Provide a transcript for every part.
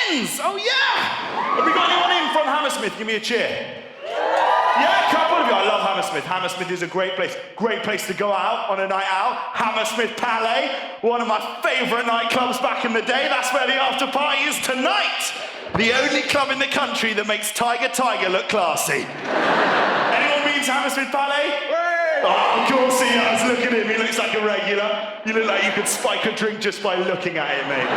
twins! Oh yeah! Have we got anyone in from Hammersmith? Give me a cheer. Yeah, a couple of you. I love Hammersmith. Hammersmith is a great place. Great place to go out on a night out. Hammersmith Palais, one of my favourite nightclubs back in the day. That's where the after party is tonight. The only club in the country that makes Tiger look classy. Anyone been to Hammersmith Palais? Oh, of course he has. Look at him. He looks like a regular. You look like you could spike a drink just by looking at it, mate.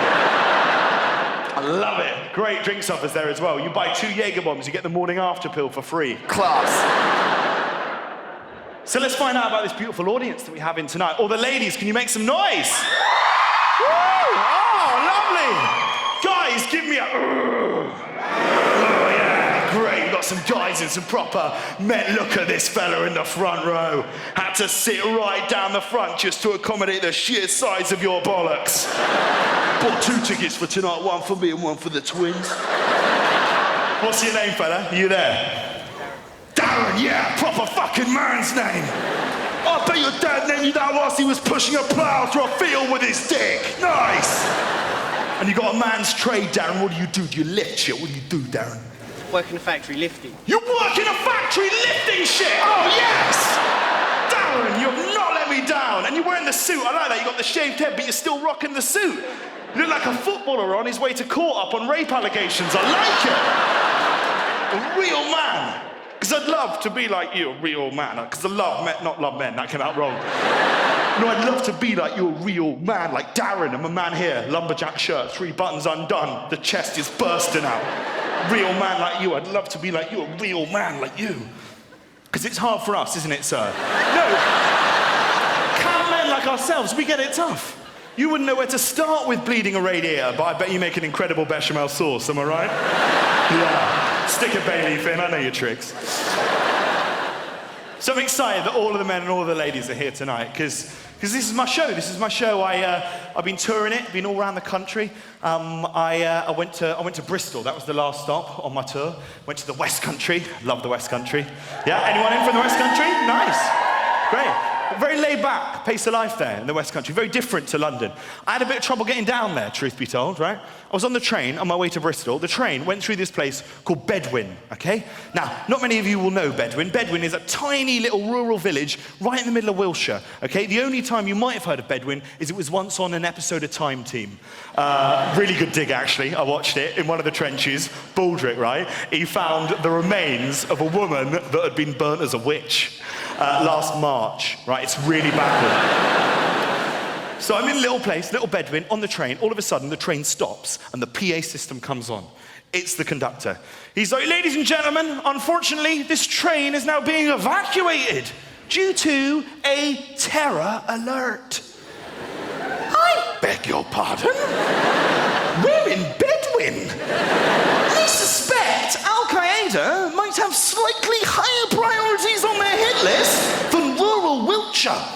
I love it. Great drinks offers there as well. You buy 2 Jaeger bombs, you get the morning after pill for free. Class. So let's find out about this beautiful audience that we have in tonight. All the ladies, can you make some noise? Woo! Oh, lovely. Guys, give me a... Oh, yeah, great. We've got some guys in some proper men. Look at this fella in the front row. Had to sit right down the front just to accommodate the sheer size of your bollocks. Bought 2 tickets for tonight, one for me and one for the twins. What's your name, fella? Are you there? Darren, yeah, proper fucking man's name. I bet your dad named you that whilst he was pushing a plough through a field with his dick. Nice. And you got a man's trade, Darren. What do? Do you lift shit? What do you do, Darren? Work in a factory lifting. You work in a factory lifting shit? Oh, yes! Darren, you've not let me down. And you're wearing the suit. I like that. You got the shaved head, but you're still rocking the suit. You look like a footballer on his way to court up on rape allegations. I like it. A real man. Because I'd love to be like you, a real man. Because I love men, not love men, that came out wrong. No, I'd love to be like you, a real man, like Darren. I'm a man here, lumberjack shirt, 3 buttons undone, the chest is bursting out. Real man like you, I'd love to be like you, a real man like you. Because it's hard for us, isn't it, sir? No. Can men like ourselves, we get it tough. You wouldn't know where to start with bleeding a radiator, but I bet you make an incredible bechamel sauce, am I right? Yeah. Stick a bay leaf in, I know your tricks. So I'm excited that all of the men and all of the ladies are here tonight, because this is my show. This is my show. I've been touring it, been all around the country. I went to Bristol. That was the last stop on my tour. Went to the West Country. Love the West Country. Yeah, anyone in from the West Country? Nice. Great. Very laid back, pace of life there in the West Country. Very different to London. I had a bit of trouble getting down there, truth be told, right? I was on the train on my way to Bristol. The train went through this place called Bedwyn, okay? Now, not many of you will know Bedwyn. Bedwyn is a tiny little rural village right in the middle of Wiltshire, okay? The only time you might have heard of Bedwyn is it was once on an episode of Time Team. Really good dig, actually. I watched it in one of the trenches. Baldrick, right? He found the remains of a woman that had been burnt as a witch last March, right? It's really backward. So I'm in a little place, little Bedwyn, on the train. All of a sudden, the train stops and the PA system comes on. It's the conductor. He's like, ladies and gentlemen, unfortunately, this train is now being evacuated due to a terror alert. I beg your pardon? We're in Bedwyn. I suspect Al-Qaeda might have slightly higher priorities on their hit list than rural Wiltshire.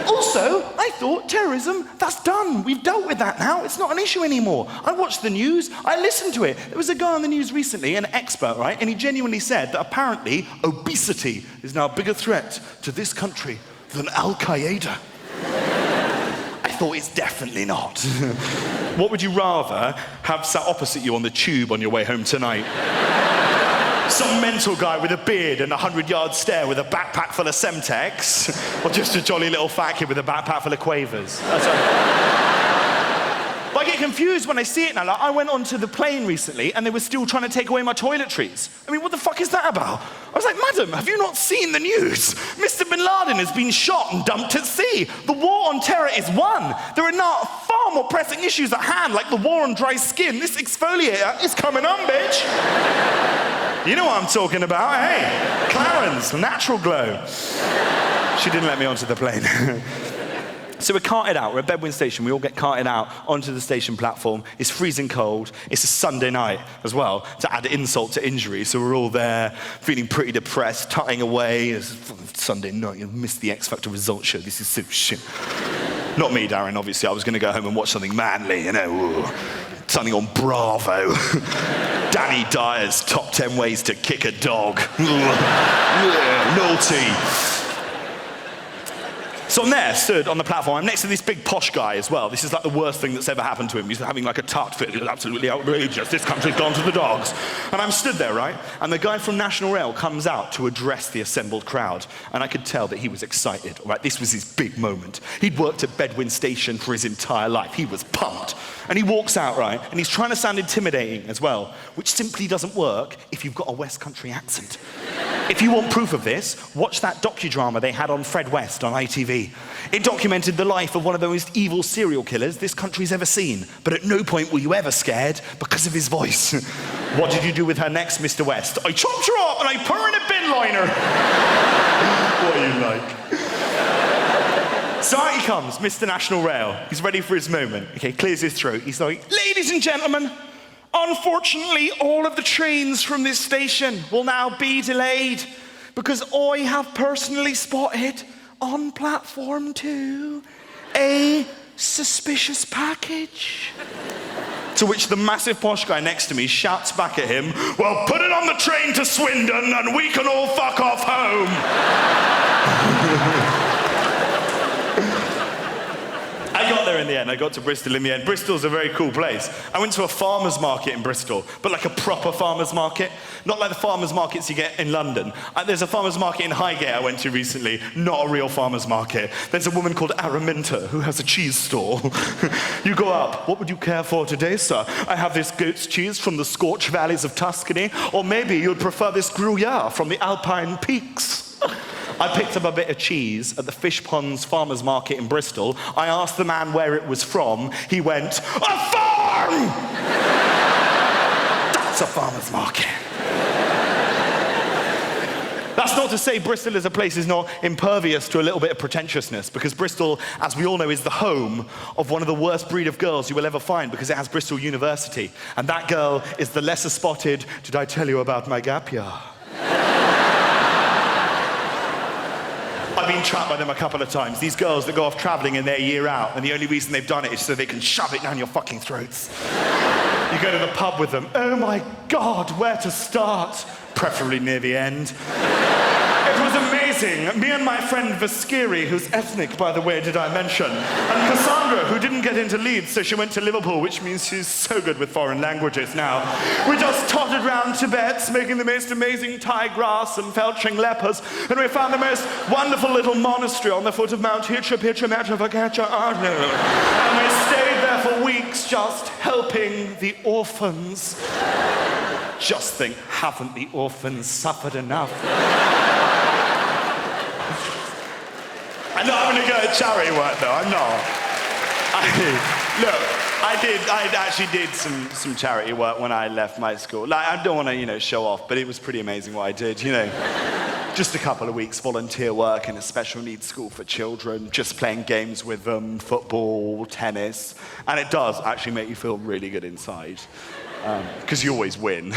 Also, I thought terrorism, that's done. We've dealt with that now. It's not an issue anymore. I watched the news. I listened to it. There was a guy on the news recently, an expert, right? And he genuinely said that apparently obesity is now a bigger threat to this country than Al-Qaeda. I thought it's definitely not. What would you rather have sat opposite you on the tube on your way home tonight? Some mental guy with a beard and a 100-yard stare with a backpack full of Semtex, or just a jolly little fat kid with a backpack full of Quavers? But I get confused when I see it now. Like, I went onto the plane recently and they were still trying to take away my toiletries. I mean, what the fuck is that about? I was like, madam, have you not seen the news? Mr. Bin Laden has been shot and dumped at sea. The war on terror is won. There are now far more pressing issues at hand, like the war on dry skin. This exfoliator is coming on, bitch. You know what I'm talking about, hey? Clarence, Natural Glow. She didn't let me onto the plane. So we're carted out, we're at Bedwyn Station, we all get carted out onto the station platform. It's freezing cold, it's a Sunday night as well, to add insult to injury. So we're all there, feeling pretty depressed, tutting away. It's Sunday night, you missed the X Factor results show, this is so shit. Not me, Darren, obviously. I was gonna go home and watch something manly, you know, something on Bravo. Danny Dyer's top 10 ways to kick a dog. Yeah, naughty. So I'm there, stood on the platform. I'm next to this big posh guy as well. This is like the worst thing that's ever happened to him. He's having like a tart fit. It's absolutely outrageous. This country's gone to the dogs. And I'm stood there, right? And the guy from National Rail comes out to address the assembled crowd. And I could tell that he was excited, right? This was his big moment. He'd worked at Bedwin Station for his entire life. He was pumped. And he walks out, right? And he's trying to sound intimidating as well, which simply doesn't work if you've got a West Country accent. If you want proof of this, watch that docudrama they had on Fred West on ITV. It documented the life of one of the most evil serial killers this country's ever seen. But at no point were you ever scared because of his voice. What did you do with her next, Mr. West? I chopped her up and I put her in a bin liner. What are you like? So out he comes, Mr. National Rail. He's ready for his moment. Okay, clears his throat. He's like, ladies and gentlemen, unfortunately, all of the trains from this station will now be delayed because I have personally spotted on platform 2 a suspicious package. To which the massive posh guy next to me shouts back at him, well, put it on the train to Swindon and we can all fuck off home. I got there in the end. I got to Bristol in the end. Bristol's a very cool place. I went to a farmer's market in Bristol, but like a proper farmer's market. Not like the farmer's markets you get in London. There's a farmer's market in Highgate I went to recently, not a real farmer's market. There's a woman called Araminta who has a cheese stall. You go up, what would you care for today, sir? I have this goat's cheese from the scorched valleys of Tuscany, or maybe you'd prefer this Gruyere from the Alpine peaks. I picked up a bit of cheese at the Fish Ponds Farmers Market in Bristol. I asked the man where it was from. He went, a farm! That's a farmer's market. That's not to say Bristol as a place is not impervious to a little bit of pretentiousness, because Bristol, as we all know, is the home of one of the worst breed of girls you will ever find, because it has Bristol University. And that girl is the lesser spotted, did I tell you about my gap year? I've been trapped by them a couple of times. These girls that go off traveling in their year out, and the only reason they've done it is so they can shove it down your fucking throats. You go to the pub with them. Oh my God, where to start? Preferably near the end. It was amazing. Me and my friend Vaskiri, who's ethnic, by the way, did I mention, and Cassandra, who didn't get into Leeds, so she went to Liverpool, which means she's so good with foreign languages now. We just tottered round Tibet, smoking the most amazing Thai grass and felching lepers, and we found the most wonderful little monastery on the foot of Mount Hitcha Pitcha Matcha Vakatcha Arno. And we stayed there for weeks just helping the orphans. Just think, haven't the orphans suffered enough? I'm not having a go at charity work, though. I'm not. I actually did some charity work when I left my school. Like, I don't want to, show off, but it was pretty amazing what I did, Just a couple of weeks volunteer work in a special needs school for children, just playing games with them, football, tennis. And it does actually make you feel really good inside. Because you always win.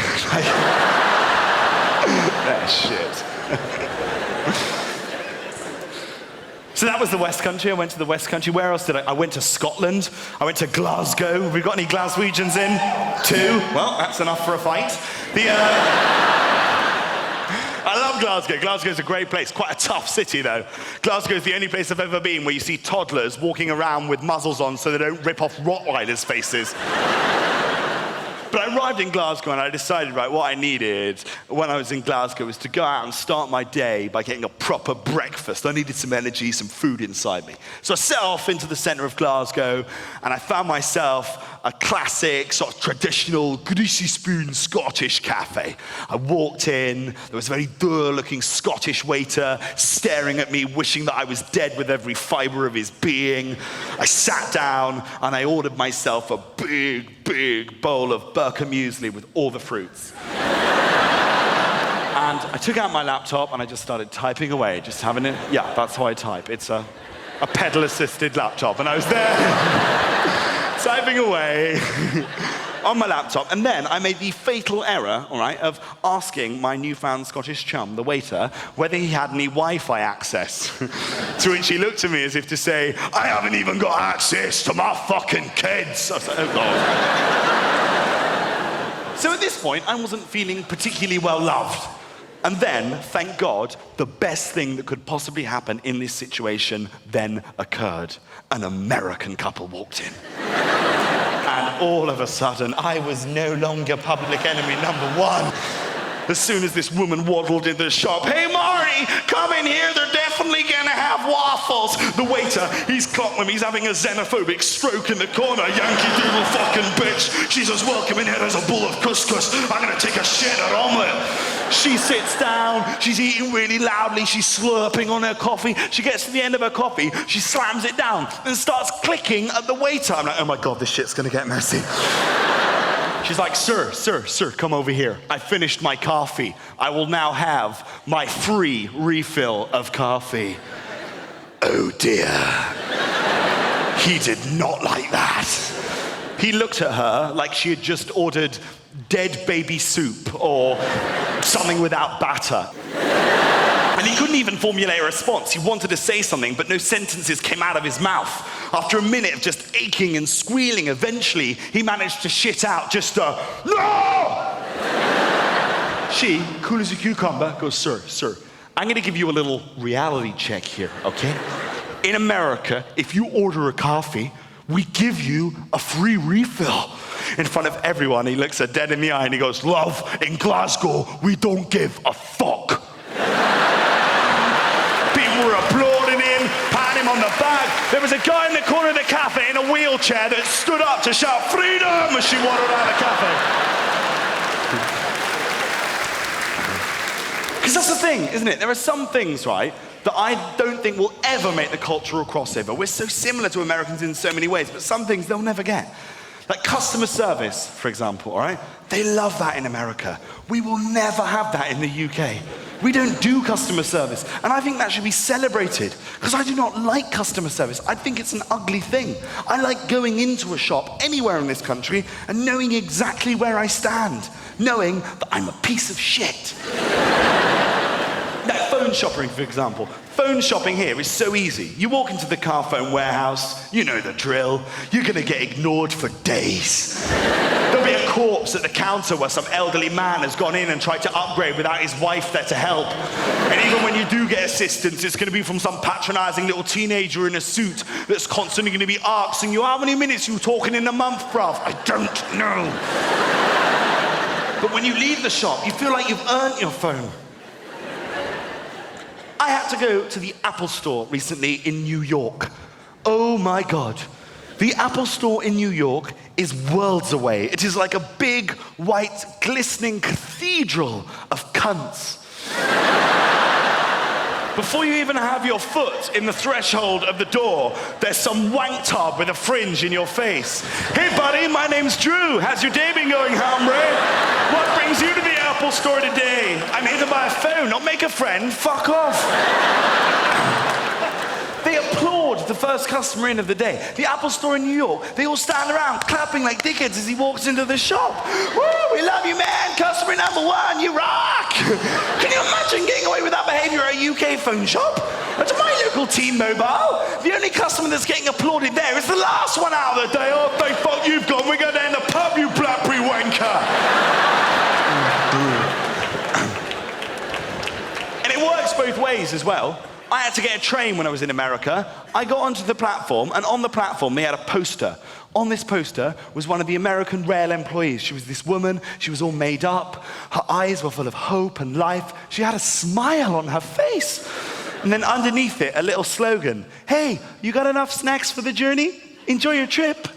Shit. So that was the West Country. I went to the West Country. Where else did I went to Scotland. I went to Glasgow. Have we got any Glaswegians in? 2. Well, that's enough for a fight. I love Glasgow. Glasgow's a great place. Quite a tough city, though. Glasgow's the only place I've ever been where you see toddlers walking around with muzzles on so they don't rip off Rottweilers' faces. But I arrived in Glasgow and I decided, right, what I needed when I was in Glasgow was to go out and start my day by getting a proper breakfast. I needed some energy, some food inside me. So I set off into the centre of Glasgow and I found myself a classic, sort of traditional, greasy spoon Scottish cafe. I walked in, there was a very dour-looking Scottish waiter staring at me, wishing that I was dead with every fibre of his being. I sat down and I ordered myself a big bowl of Birka muesli with all the fruits. And I took out my laptop and I just started typing away, just having it. Yeah, that's how I type. It's a pedal-assisted laptop. And I was there typing away on my laptop. And then I made the fatal error, all right, of asking my newfound Scottish chum, the waiter, whether he had any Wi-Fi access. To which he looked at me as if to say, I haven't even got access to my fucking kids. I was like, oh God. So at this point, I wasn't feeling particularly well loved. And then, thank God, the best thing that could possibly happen in this situation then occurred. An American couple walked in. And all of a sudden, I was no longer public enemy number one. As soon as this woman waddled into the shop, "Hey, Marty, come in here. They're definitely gonna have waffles." The waiter, he's clocked them. He's having a xenophobic stroke in the corner. "Yankee Doodle fucking bitch." She says, "Welcome in here. There's a bowl of couscous. I'm gonna take a shit at omelette." She sits down. She's eating really loudly. She's slurping on her coffee. She gets to the end of her coffee. She slams it down and starts clicking at the waiter. I'm like, oh my God, this shit's gonna get messy. She's like, sir, come over here. I finished my coffee. I will now have my free refill of coffee. Oh dear. He did not like that. He looked at her like she had just ordered dead baby soup or something without batter. And he couldn't even formulate a response. He wanted to say something, but no sentences came out of his mouth. After a minute of just aching and squealing, eventually he managed to shit out just a, "No!" She, cool as a cucumber, goes, Sir, I'm gonna give you a little reality check here, okay? In America, if you order a coffee, we give you a free refill." In front of everyone, he looks her dead in the eye and he goes, "Love, in Glasgow, we don't give a fuck." People were applauding him, patting him on the back. There was a guy in the corner of the cafe in a wheelchair that stood up to shout "freedom" as she waddled out of the cafe. Because that's the thing, isn't it? There are some things, right, that I don't think will ever make the cultural crossover. We're so similar to Americans in so many ways, but some things they'll never get. Like customer service, for example, all right? They love that in America. We will never have that in the UK. We don't do customer service, and I think that should be celebrated, because I do not like customer service. I think it's an ugly thing. I like going into a shop anywhere in this country and knowing exactly where I stand, knowing that I'm a piece of shit. Now, phone shopping, for example. Phone shopping here is so easy. You walk into the car phone warehouse, you know the drill. You're gonna get ignored for days. There'll be a corpse at the counter where some elderly man has gone in and tried to upgrade without his wife there to help. And even when you do get assistance, it's gonna be from some patronizing little teenager in a suit that's constantly gonna be asking you, "How many minutes you talking in a month, bruv?" "I don't know." But when you leave the shop, you feel like you've earned your phone. I had to go to the Apple store recently in New York. Oh my God. The Apple store in New York is worlds away. It is like a big, white, glistening cathedral of cunts. Before you even have your foot in the threshold of the door, there's some wank tub with a fringe in your face. "Hey buddy, my name's Drew. How's your day been going, hombre? What brings you to the Apple store today?" "I'm here to buy a phone, not make a friend. Fuck off." They applaud the first customer in of the day. The Apple store in New York, they all stand around clapping like dickheads as he walks into the shop. "Woo, we love you, man. Customer number one, you rock." Can you imagine getting away with that behavior at a UK phone shop? At my local T-Mobile, the only customer that's getting applauded there is the last one out of the day. "Oh, thank fuck you've gone. We're going down the pub, you blackberry wanker." And it works both ways as well. I had to get a train when I was in America. I got onto the platform, and on the platform they had a poster. On this poster was one of the American rail employees. She was this woman, she was all made up. Her eyes were full of hope and life. She had a smile on her face. And then underneath it, a little slogan. "Hey, you got enough snacks for the journey? Enjoy your trip."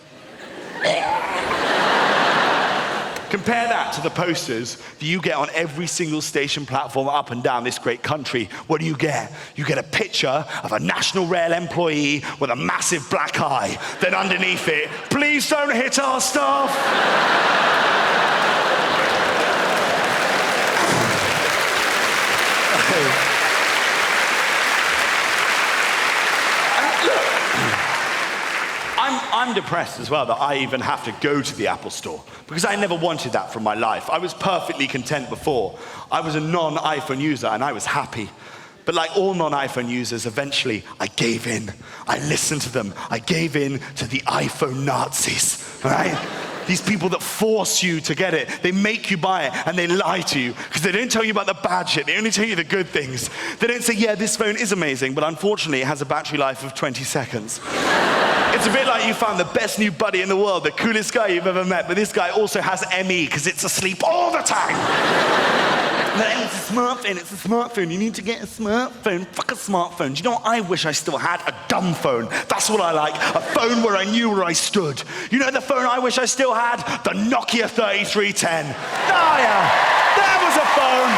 Compare that to the posters that you get on every single station platform up and down this great country. What do? You get a picture of a National Rail employee with a massive black eye. Then underneath it, "Please don't hit our staff." I'm depressed as well that I even have to go to the Apple store, because I never wanted that from my life. I was perfectly content before. I was a non-iPhone user and I was happy. But like all non-iPhone users, eventually I gave in. I listened to them. I gave in to the iPhone Nazis, right? These people that force you to get it. They make you buy it and they lie to you because they don't tell you about the bad shit. They only tell you the good things. They don't say, yeah, this phone is amazing, but unfortunately it has a battery life of 20 seconds. It's a bit like you found the best new buddy in the world, the coolest guy you've ever met, but this guy also has ME because it's asleep all the time. It's a smartphone, you need to get a smartphone. Fuck a smartphone. Do you know what I wish I still had? A dumb phone. That's what I like. A phone where I knew where I stood. You know the phone I wish I still had? The Nokia 3310. Oh yeah, that was a phone.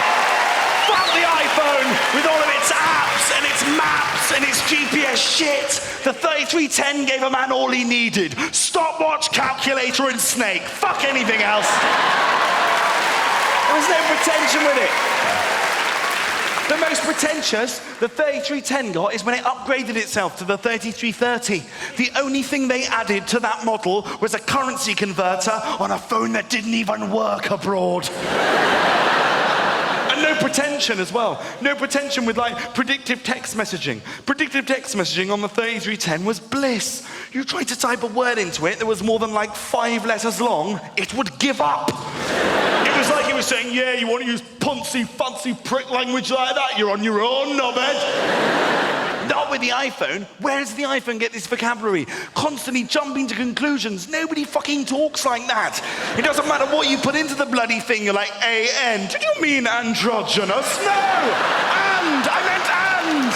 Fuck the iPhone with all of its apps and its maps and its GPS shit. The 3310 gave a man all he needed. Stopwatch, calculator, and snake. Fuck anything else. There was no pretension with it. The most pretentious the 3310 got is when it upgraded itself to the 3330. The only thing they added to that model was a currency converter on a phone that didn't even work abroad. And no pretension as well. No pretension with like predictive text messaging. Predictive text messaging on the 3310 was bliss. You tried to type a word into it that was more than like 5 letters long, it would give up. It was like it was saying, yeah, you want to use poncy, fancy prick language like that? You're on your own, knobhead. Not with the iPhone. Where does the iPhone get this vocabulary? Constantly jumping to conclusions. Nobody fucking talks like that. It doesn't matter what you put into the bloody thing. You're like, A-N. Did you mean androgynous? No! I meant and!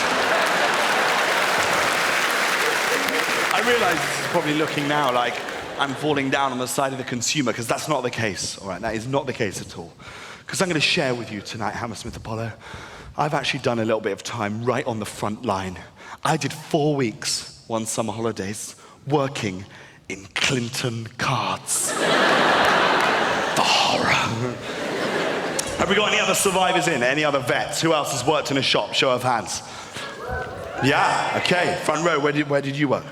I realise this is probably looking now like I'm falling down on the side of the consumer, because that's not the case, all right? That is not the case at all. Because I'm going to share with you tonight, Hammersmith Apollo, I've actually done a little bit of time right on the front line. I did 4 weeks, one summer holidays, working in Clinton cards. The horror. Have we got any other survivors in? Any other vets? Who else has worked in a shop? Show of hands. Yeah, okay. Front row, where did you work?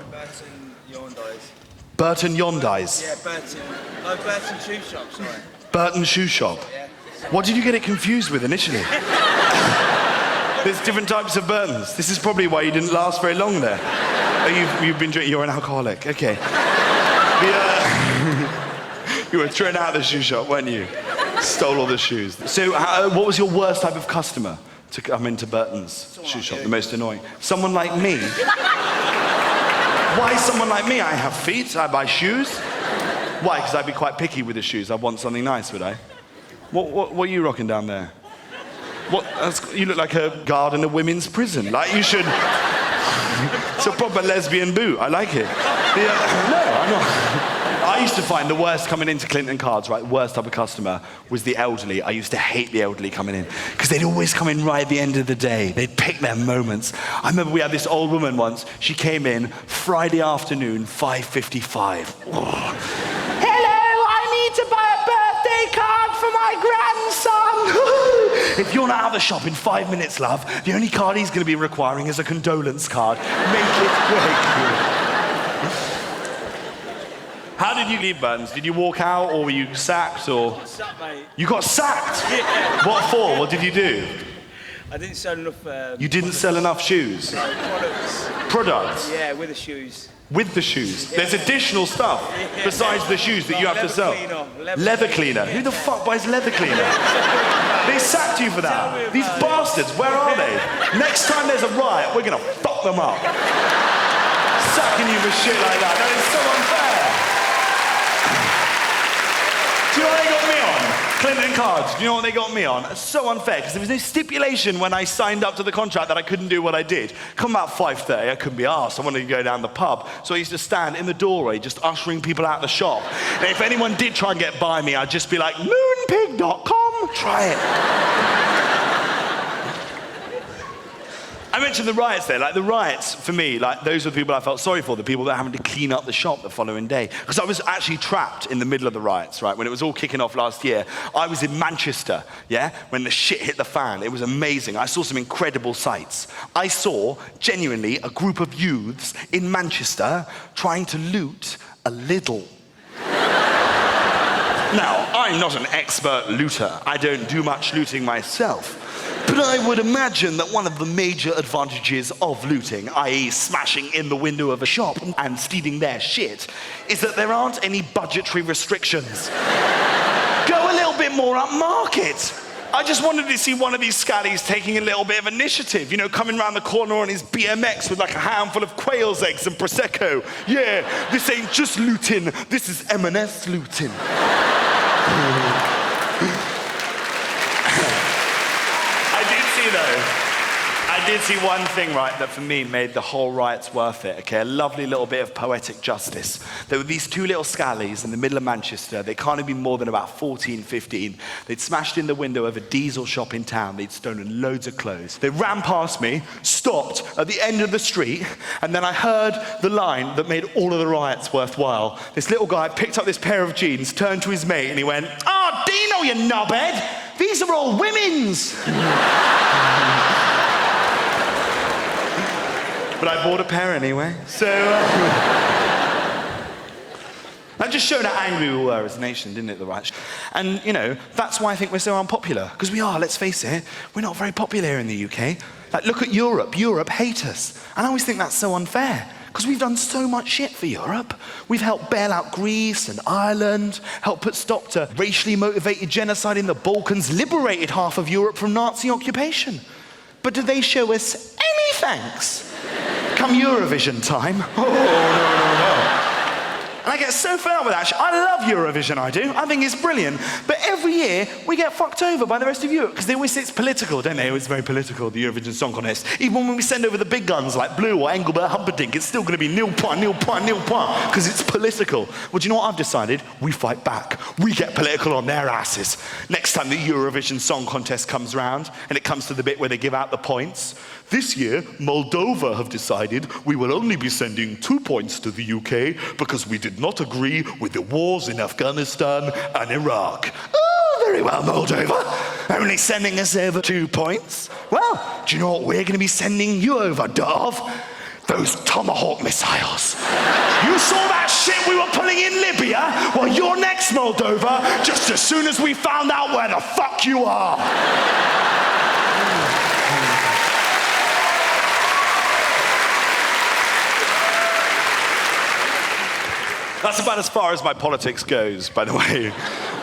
Burton Yondi's? Yeah, Burton. No, Burton Shoe Shop, sorry. Burton Shoe Shop? Yeah. What did you get it confused with initially? There's different types of Burtons. This is probably why you didn't last very long there. Oh, you've been drinking, you're an alcoholic, okay. You were thrown out of the shoe shop, weren't you? Stole all the shoes. So what was your worst type of customer to come into Burton's shoe shop, the most annoying? Someone like me? Why someone like me? I have feet, I buy shoes. Why? Because I'd be quite picky with the shoes. I'd want something nice, would I? What are you rocking down there? You look like a guard in a women's prison. Like you should... It's a proper lesbian boot. I like it. No, I'm not. I used to find the worst coming into Clinton Cards, right? The worst type of customer was the elderly. I used to hate the elderly coming in because they'd always come in right at the end of the day. They'd pick their moments. I remember we had this old woman once. She came in Friday afternoon, 5:55. Oh. Hello, I need to buy a birthday card for my grandson. If you're not out of the shop in 5 minutes, love, the only card he's going to be requiring is a condolence card. Make it quick. How did you leave Burton's? Did you walk out, or were you sacked, or? I got sacked, mate. You got sacked? Yeah. What for? What did you do? I didn't sell enough... You didn't sell enough shoes? No, products. Products? Yeah, with the shoes. With the shoes? Yeah. There's additional stuff besides the shoes that you have to sell? Leather cleaner. Who the fuck buys leather cleaner? They sacked you for that. These bastards, where are they? Next time there's a riot, we're gonna fuck them up. Sacking you for shit like that. That is so unfair. Do you know what they got me on? Clinton Cards. Do you know what they got me on? It's so unfair, because there was no stipulation when I signed up to the contract that I couldn't do what I did. Come about 5:30, I couldn't be arsed. I wanted to go down the pub. So I used to stand in the doorway just ushering people out of the shop. And if anyone did try and get by me, I'd just be like, moonpig.com, try it. I mentioned the riots there. Like, the riots, for me, like, those are the people I felt sorry for, the people that were having to clean up the shop the following day. Because I was actually trapped in the middle of the riots, right? When it was all kicking off last year, I was in Manchester, yeah? When the shit hit the fan. It was amazing. I saw some incredible sights. I saw, genuinely, a group of youths in Manchester trying to loot a Lidl. Now, I'm not an expert looter. I don't do much looting myself. But I would imagine that one of the major advantages of looting, i.e. smashing in the window of a shop and stealing their shit, is that there aren't any budgetary restrictions. Go a little bit more upmarket. I just wanted to see one of these scallies taking a little bit of initiative, you know, coming around the corner on his BMX with like a handful of quail's eggs and Prosecco. Yeah, this ain't just looting, this is M&S looting. I did see one thing, right, that for me made the whole riots worth it, okay? A lovely little bit of poetic justice. There were these two little scallies in the middle of Manchester. They can't have been more than about 14, 15. They'd smashed in the window of a diesel shop in town. They'd stolen loads of clothes. They ran past me, stopped at the end of the street, and then I heard the line that made all of the riots worthwhile. This little guy picked up this pair of jeans, turned to his mate, and he went, "Oh, Dino, you knobhead! These are all women's!" But I bought a pair anyway, so... That just showed how angry we were as a nation, didn't it, the right? And, you know, that's why I think we're so unpopular. Because we are, let's face it, we're not very popular here in the UK. Like, look at Europe. Europe hate us. And I always think that's so unfair. Because we've done so much shit for Europe. We've helped bail out Greece and Ireland, helped put stop to racially motivated genocide in the Balkans, liberated half of Europe from Nazi occupation. But do they show us any thanks? Come Eurovision time. Oh, no. And I get so fed up with that. I love Eurovision, I do. I think it's brilliant. But every year, we get fucked over by the rest of Europe, because they always say it's political, don't they? It's very political, the Eurovision Song Contest. Even when we send over the big guns like Blue or Engelbert Humperdinck, it's still going to be nil point, because it's political. Well, do you know what I've decided? We fight back. We get political on their asses. Next time the Eurovision Song Contest comes round, and it comes to the bit where they give out the points, this year, Moldova have decided we will only be sending 2 points to the UK because we did not agree with the wars in Afghanistan and Iraq. Oh, very well, Moldova. Only sending us over 2 points. Well, do you know what we're going to be sending you over, Dov? Those Tomahawk missiles. You saw that shit we were pulling in Libya? Well, you're next, Moldova, just as soon as we found out where the fuck you are. That's about as far as my politics goes, by the way.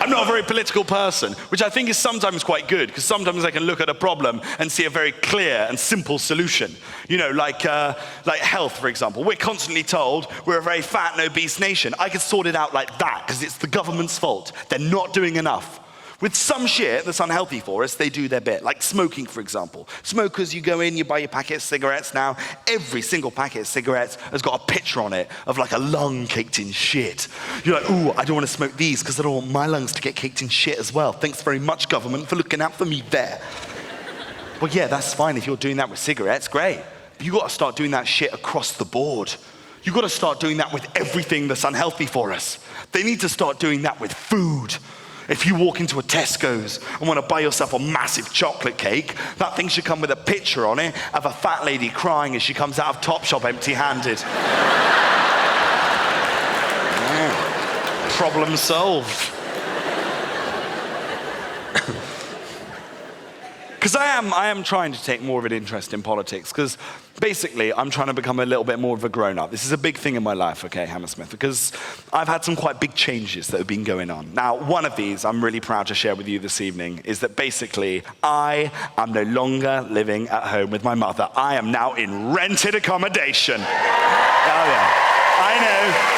I'm not a very political person, which I think is sometimes quite good, because sometimes I can look at a problem and see a very clear and simple solution. You know, like health, for example. We're constantly told we're a very fat and obese nation. I could sort it out like that, because it's the government's fault. They're not doing enough. With some shit that's unhealthy for us, they do their bit. Like smoking, for example. Smokers, you go in, you buy your packet of cigarettes now. Every single packet of cigarettes has got a picture on it of like a lung caked in shit. You're like, ooh, I don't want to smoke these because I don't want my lungs to get caked in shit as well. Thanks very much, government, for looking out for me there. Well, yeah, that's fine if you're doing that with cigarettes, great. But you got to start doing that shit across the board. You got to start doing that with everything that's unhealthy for us. They need to start doing that with food. If you walk into a Tesco's and want to buy yourself a massive chocolate cake, that thing should come with a picture on it of a fat lady crying as she comes out of Topshop empty-handed. Problem solved. Because I am trying to take more of an interest in politics, because basically I'm trying to become a little bit more of a grown-up. This is a big thing in my life, okay, Hammersmith, because I've had some quite big changes that have been going on. Now, one of these I'm really proud to share with you this evening is that basically I am no longer living at home with my mother. I am now in rented accommodation. Oh yeah, I know.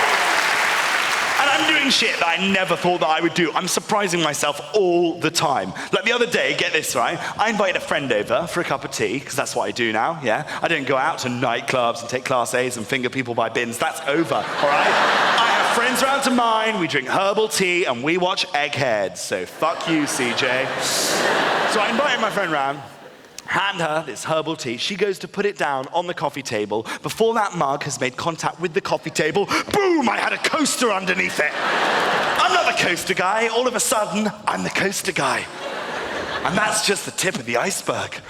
And I'm doing shit that I never thought that I would do. I'm surprising myself all the time. Like the other day, get this right, I invited a friend over for a cup of tea, because that's what I do now, yeah? I don't go out to nightclubs and take Class A's and finger people by bins. That's over, all right? I have friends round to mine, we drink herbal tea, and we watch Eggheads. So fuck you, CJ. So I invited my friend round, hand her this herbal tea. She goes to put it down on the coffee table. Before that mug has made contact with the coffee table, boom, I had a coaster underneath it. I'm not the coaster guy. All of a sudden, I'm the coaster guy. And that's just the tip of the iceberg.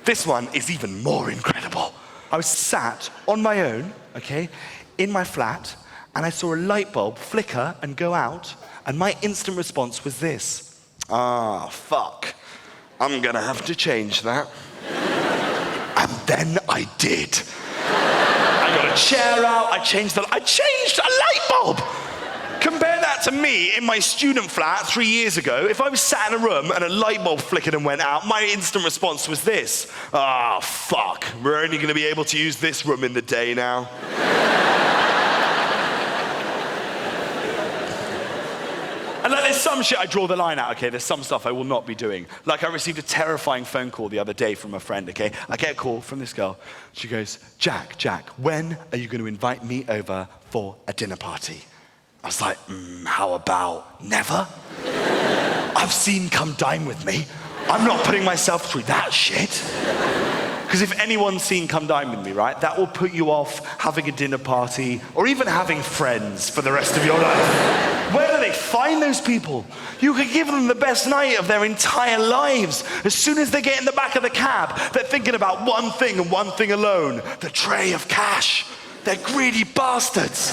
This one is even more incredible. I was sat on my own, okay, in my flat, and I saw a light bulb flicker and go out, And my instant response was this. Ah, fuck. I'm gonna have to change that. And then I did. I got a chair out, I changed a light bulb. Compare that to me in my student flat 3 years ago. If I was sat in a room and a light bulb flickered and went out, my instant response was this. Ah, fuck, we're only gonna be able to use this room in the day now. And like, there's some shit I draw the line out, okay? There's some stuff I will not be doing. Like, I received a terrifying phone call the other day from a friend, okay? I get a call from this girl. She goes, Jack, when are you going to invite me over for a dinner party? I was like, how about never? I've seen Come Dine With Me. I'm not putting myself through that shit. Because if anyone's seen Come Dine With Me, right, that will put you off having a dinner party or even having friends for the rest of your life. Where do they find those people? You could give them the best night of their entire lives. As soon as they get in the back of the cab, they're thinking about one thing and one thing alone, the tray of cash. They're greedy bastards.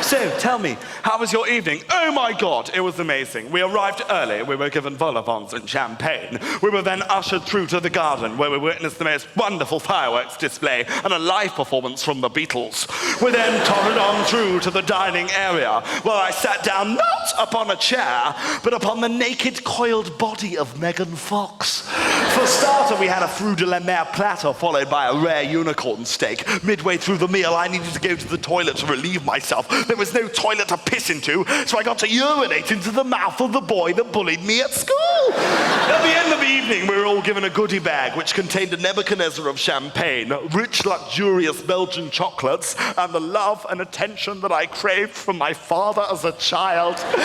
So, tell me, how was your evening? Oh my God, it was amazing. We arrived early, we were given vol au vents and champagne. We were then ushered through to the garden where we witnessed the most wonderful fireworks display and a live performance from the Beatles. We then tottered on through to the dining area where I sat down not upon a chair, but upon the naked coiled body of Megan Fox. For starter, we had a fruit de la mer platter followed by a rare unicorn steak. Midway through the meal, I needed to go to the toilet to relieve myself. There was no toilet to piss into, so I got to urinate into the mouth of the boy that bullied me at school. At the end of the evening, we were all given a goodie bag which contained a Nebuchadnezzar of champagne, rich, luxurious Belgian chocolates, and the love and attention that I craved from my father as a child. And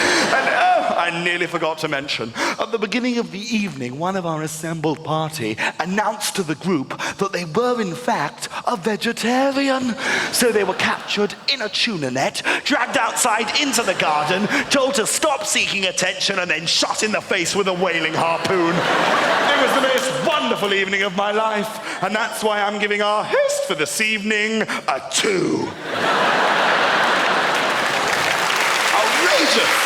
I nearly forgot to mention, at the beginning of the evening, one of our assembled party announced to the group that they were, in fact, a vegetarian. So they were captured in a tuna net, dragged outside into the garden, told to stop seeking attention, and then shot in the face with a whaling harpoon. It was the most wonderful evening of my life, and that's why I'm giving our host for this evening a 2. Outrageous!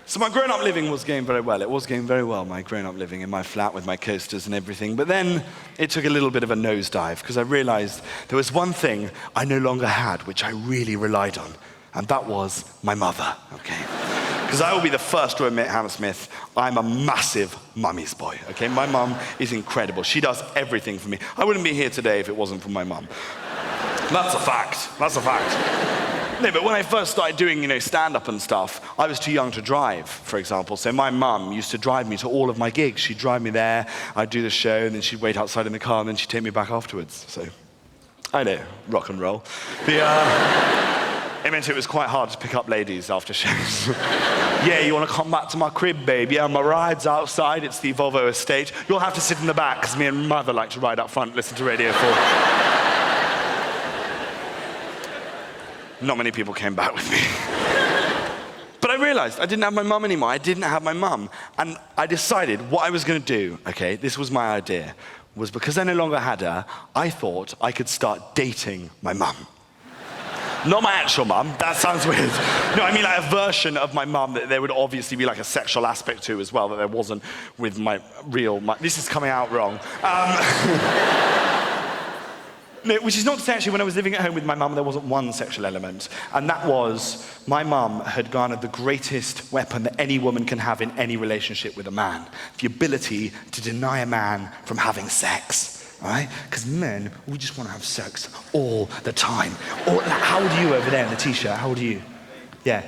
So my grown-up living was going very well. It was going very well, my grown-up living in my flat with my coasters and everything. But then it took a little bit of a nosedive because I realized there was one thing I no longer had, which I really relied on, and that was my mother, okay? Because I will be the first to admit, Hannah Smith, I'm a massive mummy's boy, okay? My mum is incredible. She does everything for me. I wouldn't be here today if it wasn't for my mum. That's a fact. That's a fact. No, but when I first started doing, stand-up and stuff, I was too young to drive, for example. So my mum used to drive me to all of my gigs. She'd drive me there, I'd do the show, and then she'd wait outside in the car, and then she'd take me back afterwards. So, I know, rock and roll. It meant it was quite hard to pick up ladies after shows. Yeah, you want to come back to my crib, babe? Yeah, my ride's outside. It's the Volvo estate. You'll have to sit in the back, because me and mother like to ride up front and listen to Radio 4. Not many people came back with me. But I realized I didn't have my mum anymore. I didn't have my mum. And I decided what I was going to do, okay, this was my idea, was because I no longer had her, I thought I could start dating my mum. Not my actual mum, that sounds weird. No, I mean like a version of my mum that there would obviously be like a sexual aspect to as well that there wasn't with my real mum. This is coming out wrong. No, which is not to say actually when I was living at home with my mum there wasn't one sexual element, and that was my mum had garnered the greatest weapon that any woman can have in any relationship with a man, the ability to deny a man from having sex, right? Because men, we just want to have sex all the time. Or, how old are you over there in the t-shirt? How old are you? Yeah.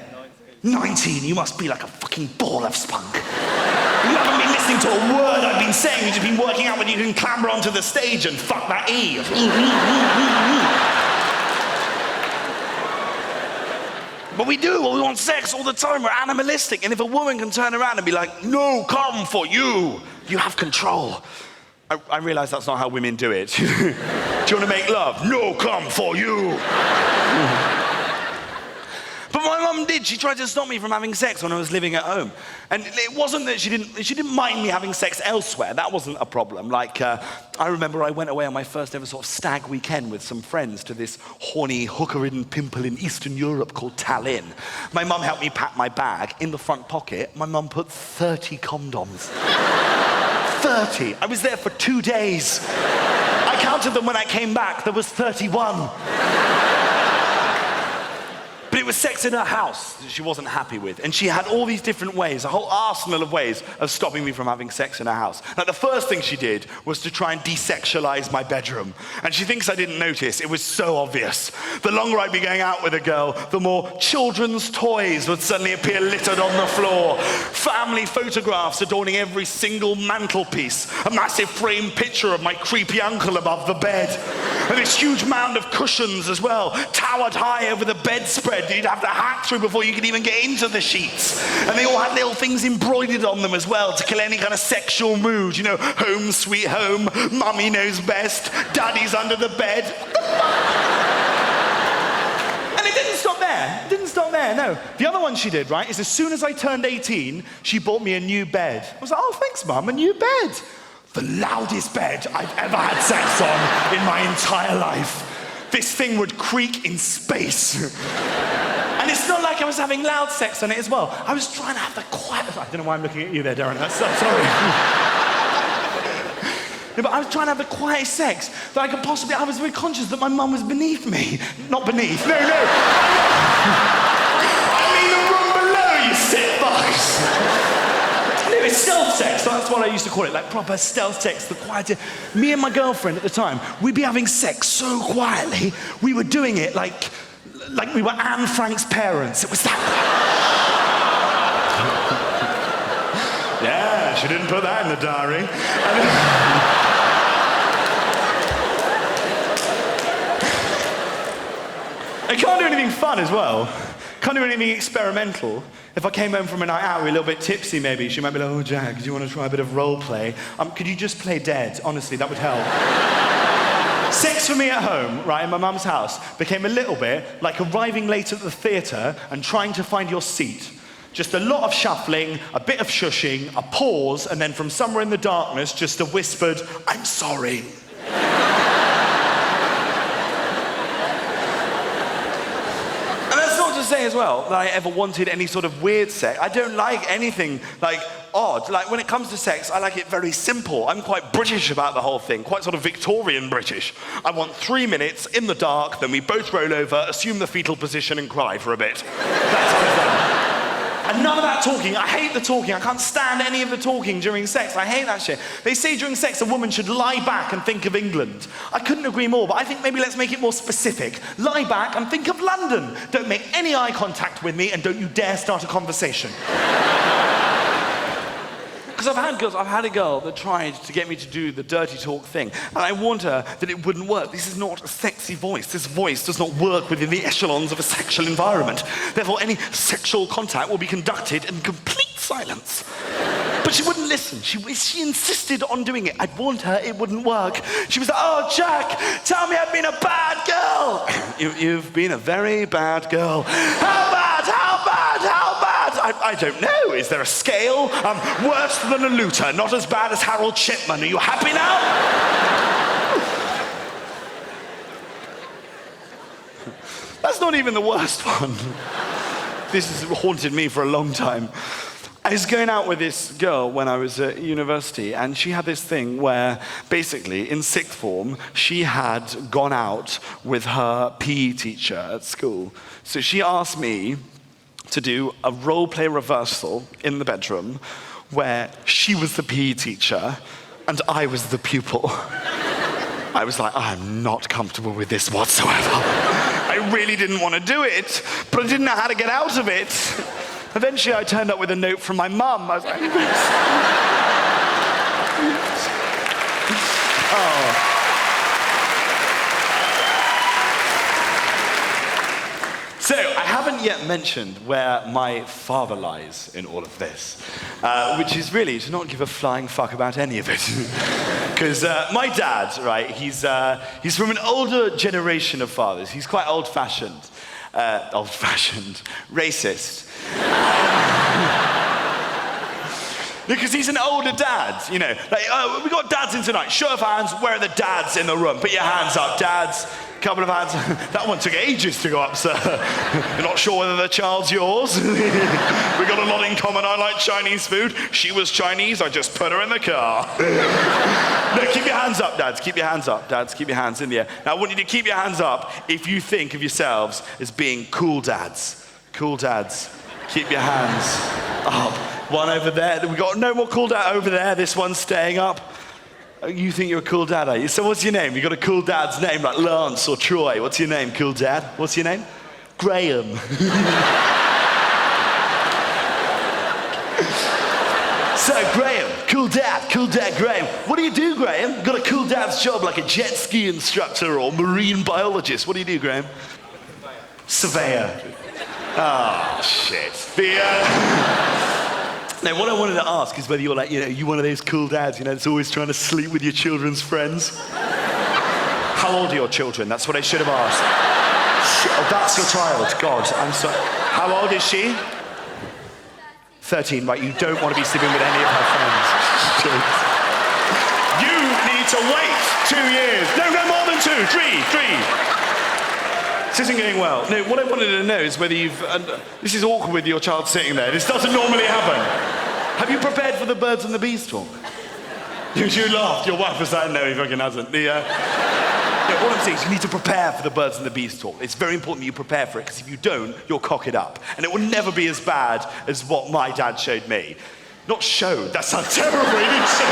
19, you must be like a fucking ball of spunk. You haven't been listening to a word I've been saying. You've just been working out whether you can clamber onto the stage and fuck that E. But we do. We want sex all the time. We're animalistic. And if a woman can turn around and be like, no, come for you. You have control. I realize that's not how women do it. Do you want to make love? No, come for you. But my mum mum did. She tried to stop me from having sex when I was living at home. And it wasn't that she didn't mind me having sex elsewhere. That wasn't a problem. Like, I remember I went away on my first ever sort of stag weekend with some friends to this horny hooker-ridden pimple in Eastern Europe called Tallinn. My mum helped me pack my bag. In the front pocket, my mum put 30 condoms. 30. I was there for 2 days. I counted them when I came back. There was 31. But it was sex in her house that she wasn't happy with. And she had all these different ways, a whole arsenal of ways of stopping me from having sex in her house. Now, the first thing she did was to try and desexualize my bedroom. And she thinks I didn't notice. It was so obvious. The longer I'd be going out with a girl, the more children's toys would suddenly appear littered on the floor. Family photographs adorning every single mantelpiece. A massive framed picture of my creepy uncle above the bed. And this huge mound of cushions as well, towered high over the bedspread that you'd have to hack through before you could even get into the sheets. And they all had little things embroidered on them as well to kill any kind of sexual mood. You know, home sweet home, mummy knows best, daddy's under the bed. And it didn't stop there. It didn't stop there, no. The other one she did, right, is as soon as I turned 18, she bought me a new bed. I was like, oh, thanks, Mum, a new bed. The loudest bed I've ever had sex on in my entire life. This thing would creak in space. And it's not like I was having loud sex on it as well. I was trying to have the quiet... I don't know why I'm looking at you there, Darren. I'm sorry. No, but I was trying to have the quietest sex that I could possibly... I was very conscious that my mum was beneath me. Not beneath. No. I mean the room below, you sick fucks. No, it's stealth sex. That's what I used to call it, like proper stealth sex, the quiet. Me and my girlfriend at the time, we'd be having sex so quietly, we were doing it like we were Anne Frank's parents. It was that. Yeah, she didn't put that in the diary. I can't do anything fun as well. Can't do anything experimental. If I came home from a night out, we were a little bit tipsy maybe, she might be like, oh, Jack, do you want to try a bit of role play? Could you just play dead? Honestly, that would help. Sex for me at home, right, in my mum's house, became a little bit like arriving late at the theatre and trying to find your seat. Just a lot of shuffling, a bit of shushing, a pause, and then from somewhere in the darkness, just a whispered, I'm sorry. Say as well that I ever wanted any sort of weird sex. I don't like anything like odd. Like when it comes to sex, I like it very simple. I'm quite British about the whole thing, quite sort of Victorian British. I want 3 minutes in the dark, then we both roll over, assume the fetal position and cry for a bit. That's how it's done. And none of that talking. I hate the talking. I can't stand any of the talking during sex. I hate that shit. They say during sex a woman should lie back and think of England. I couldn't agree more, but I think maybe let's make it more specific. Lie back and think of London. Don't make any eye contact with me and don't you dare start a conversation. Because I've had a girl that tried to get me to do the dirty talk thing, and I warned her that it wouldn't work. This is not a sexy voice. This voice does not work within the echelons of a sexual environment. Therefore, any sexual contact will be conducted in complete silence. But she wouldn't listen. She insisted on doing it. I'd warned her it wouldn't work. She was like, oh, Jack, tell me I've been a bad girl. You've been a very bad girl. How bad? How bad? How bad? I don't know. Is there a scale? Worse than a looter, not as bad as Harold Shipman. Are you happy now? That's not even the worst one. This has haunted me for a long time. I was going out with this girl when I was at university, and she had this thing where, basically, in sixth form, she had gone out with her PE teacher at school. So she asked me to do a role play reversal in the bedroom where she was the PE teacher and I was the pupil. I was like, I'm not comfortable with this whatsoever. I really didn't want to do it, but I didn't know how to get out of it. Eventually, I turned up with a note from my mum. I was like, oh. So, I haven't yet mentioned where my father lies in all of this, which is really to not give a flying fuck about any of it. Because my dad, right, he's from an older generation of fathers. He's quite old-fashioned. old-fashioned, racist. Because he's an older dad, you know. Like, oh, we got dads in tonight. Show of hands, where are the dads in the room? Put your hands up, dads. Couple of hands. That one took ages to go up, sir. You're not sure whether the child's yours? We got a lot in common. I like Chinese food. She was Chinese. I just put her in the car. No, keep your hands up, dads. Keep your hands up, dads. Keep your hands in the air. Now, I want you to keep your hands up if you think of yourselves as being cool dads. Cool dads. Keep your hands up. One over there. We got no more cool dad over there. This one's staying up. You think you're a cool dad, are you? So what's your name? You got a cool dad's name like Lance or Troy. What's your name, cool dad? What's your name? Graham. So Graham, cool dad Graham. What do you do, Graham? You got a cool dad's job like a jet ski instructor or marine biologist. What do you do, Graham? Surveyor. Oh, shit. Now, what I wanted to ask is whether you're like, you know, you one of those cool dads, you know, that's always trying to sleep with your children's friends. How old are your children? That's what I should have asked. Oh, that's your child. God, I'm sorry. How old is she? 13, right? You don't want to be sleeping with any of her friends. You need to wait 2 years. No, more than 2, 3. This isn't going well. No, what I wanted to know is whether you've... this is awkward with your child sitting there. This doesn't normally happen. Have you prepared for the birds and the bees talk? You laughed. Your wife was like, no, he fucking hasn't. What I'm saying is you need to prepare for the birds and the bees talk. It's very important that you prepare for it, because if you don't, you'll cock it up. And it will never be as bad as what my dad showed me. Not showed, that sounds terrible. He didn't say,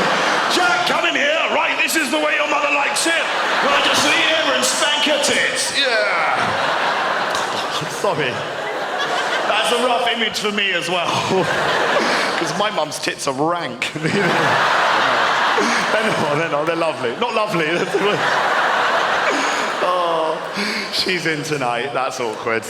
Jack, come in here. Right, this is the way your mother likes it. Well, just lean over and spank her tits. Yeah. Sorry. That's a rough image for me as well. Because my mum's tits are rank. They're lovely. Not lovely. Oh, she's in tonight. That's awkward.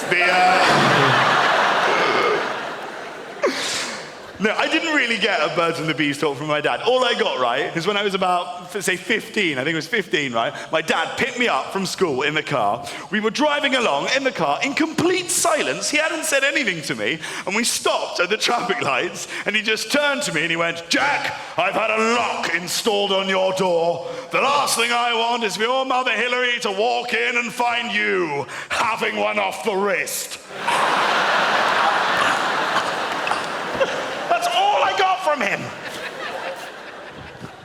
No, I didn't really get a birds and the bees talk from my dad. All I got, right, is when I was about, say, 15. I think it was 15, right? My dad picked me up from school in the car. We were driving along in the car in complete silence. He hadn't said anything to me. And we stopped at the traffic lights. And he just turned to me and he went, Jack, I've had a lock installed on your door. The last thing I want is for your mother Hillary to walk in and find you having one off the wrist. From him.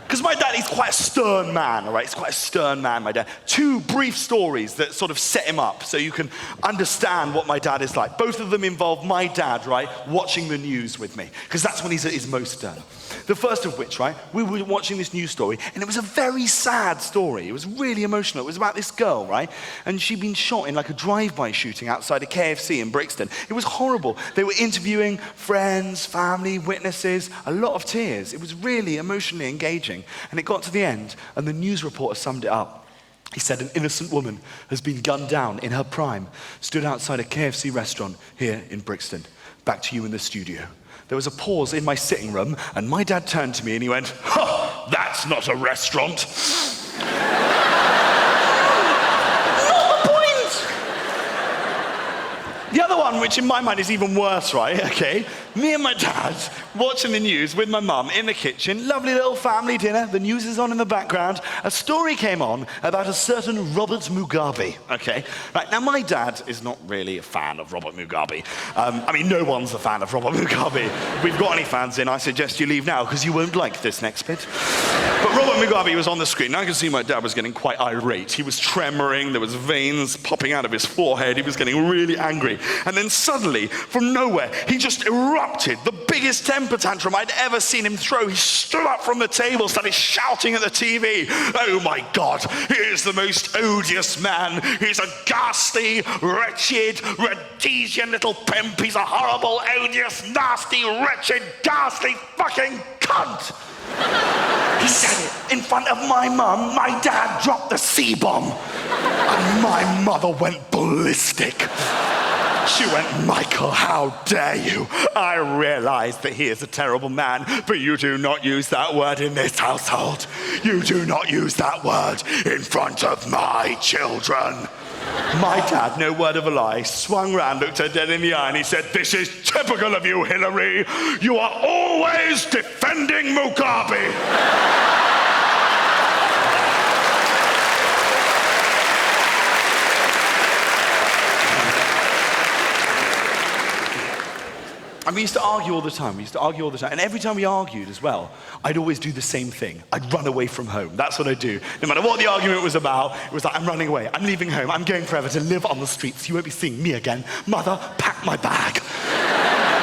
Because my dad, he's quite a stern man, all right? He's quite a stern man, my dad. 2 brief stories that sort of set him up so you can understand what my dad is like. Both of them involve my dad, right, watching the news with me, because that's when he's at his most stern. The first of which, right, we were watching this news story, and it was a very sad story. It was really emotional. It was about this girl, right, and she'd been shot in like a drive-by shooting outside a KFC in Brixton. It was horrible. They were interviewing friends, family, witnesses, a lot of tears. It was really emotionally engaging. And it got to the end, and the news reporter summed it up. He said, an innocent woman has been gunned down in her prime, stood outside a KFC restaurant here in Brixton. Back to you in the studio. There was a pause in my sitting room, and my dad turned to me and he went, "Ha, that's not a restaurant." Not the point! The other one, which in my mind is even worse, right, okay? Me and my dad watching the news with my mum in the kitchen, lovely little family dinner, the news is on in the background. A story came on about a certain Robert Mugabe, okay? Right, now my dad is not really a fan of Robert Mugabe. I mean, no one's a fan of Robert Mugabe. If we've got any fans in, I suggest you leave now, because you won't like this next bit. But Robert Mugabe was on the screen. Now I could see my dad was getting quite irate. He was tremoring, there was veins popping out of his forehead, he was getting really angry. And then suddenly, from nowhere, he just erupted, the biggest temper tantrum I'd ever seen him throw. He stood up from the table, started shouting at the TV, "Oh my God, he is the most odious man. He's a ghastly, wretched, Rhodesian little pimp. He's a horrible, odious, nasty, wretched, ghastly fucking cunt." He said it in front of my mum. My dad dropped the C-bomb. And my mother went ballistic. She went, "Michael, how dare you? I realize that he is a terrible man, but you do not use that word in this household. You do not use that word in front of my children." My dad, no word of a lie, swung round, looked her dead in the eye, and he said, "This is typical of you, Hillary. You are always defending Mugabe." And we used to argue all the time. And every time we argued as well, I'd always do the same thing. I'd run away from home. That's what I'd do. No matter what the argument was about, it was like, I'm running away. I'm leaving home. I'm going forever to live on the streets. You won't be seeing me again. Mother, pack my bag.